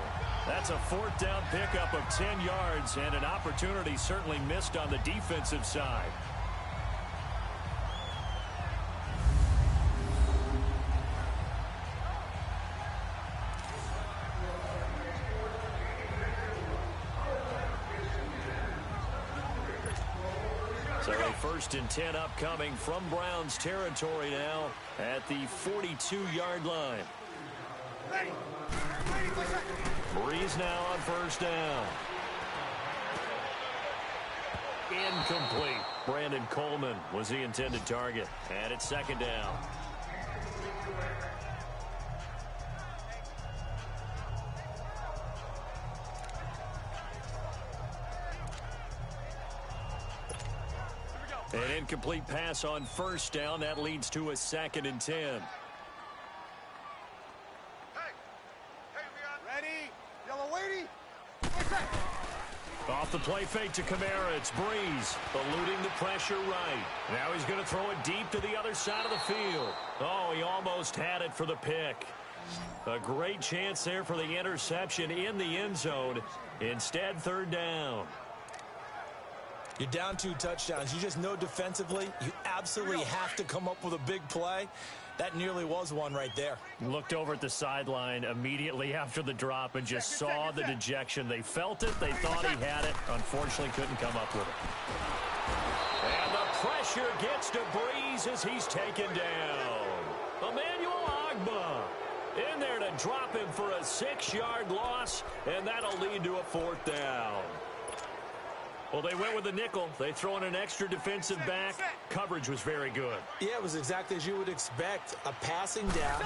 Speaker 4: That's a 4th down pickup of 10 yards and an opportunity certainly missed on the defensive side. So a 1st and 10 upcoming from Browns territory now at the 42-yard line. Breeze now on 1st down. Incomplete. Brandon Coleman was the intended target. And it's 2nd down. An incomplete pass on 1st down. That leads to a 2nd and 10.
Speaker 8: Ready? Yellow weighty.
Speaker 4: Off the play fake to Kamara. It's Breeze eluding the pressure right. Now he's going to throw it deep to the other side of the field. Oh, he almost had it for the pick. A great chance there for the interception in the end zone. Instead, 3rd down.
Speaker 5: You're down 2 touchdowns. You just know defensively you absolutely have to come up with a big play. That nearly was one right there.
Speaker 4: Looked over at the sideline immediately after the drop and just saw the dejection. They felt it. They thought he had it. Unfortunately, couldn't come up with it. And the pressure gets to Breeze as he's taken down. Emmanuel Ogbah in there to drop him for a 6-yard loss, and that'll lead to a 4th down. Well, they went with the nickel. They throw in an extra defensive back. Coverage was very good.
Speaker 5: Yeah, it was exactly as you would expect. A passing down.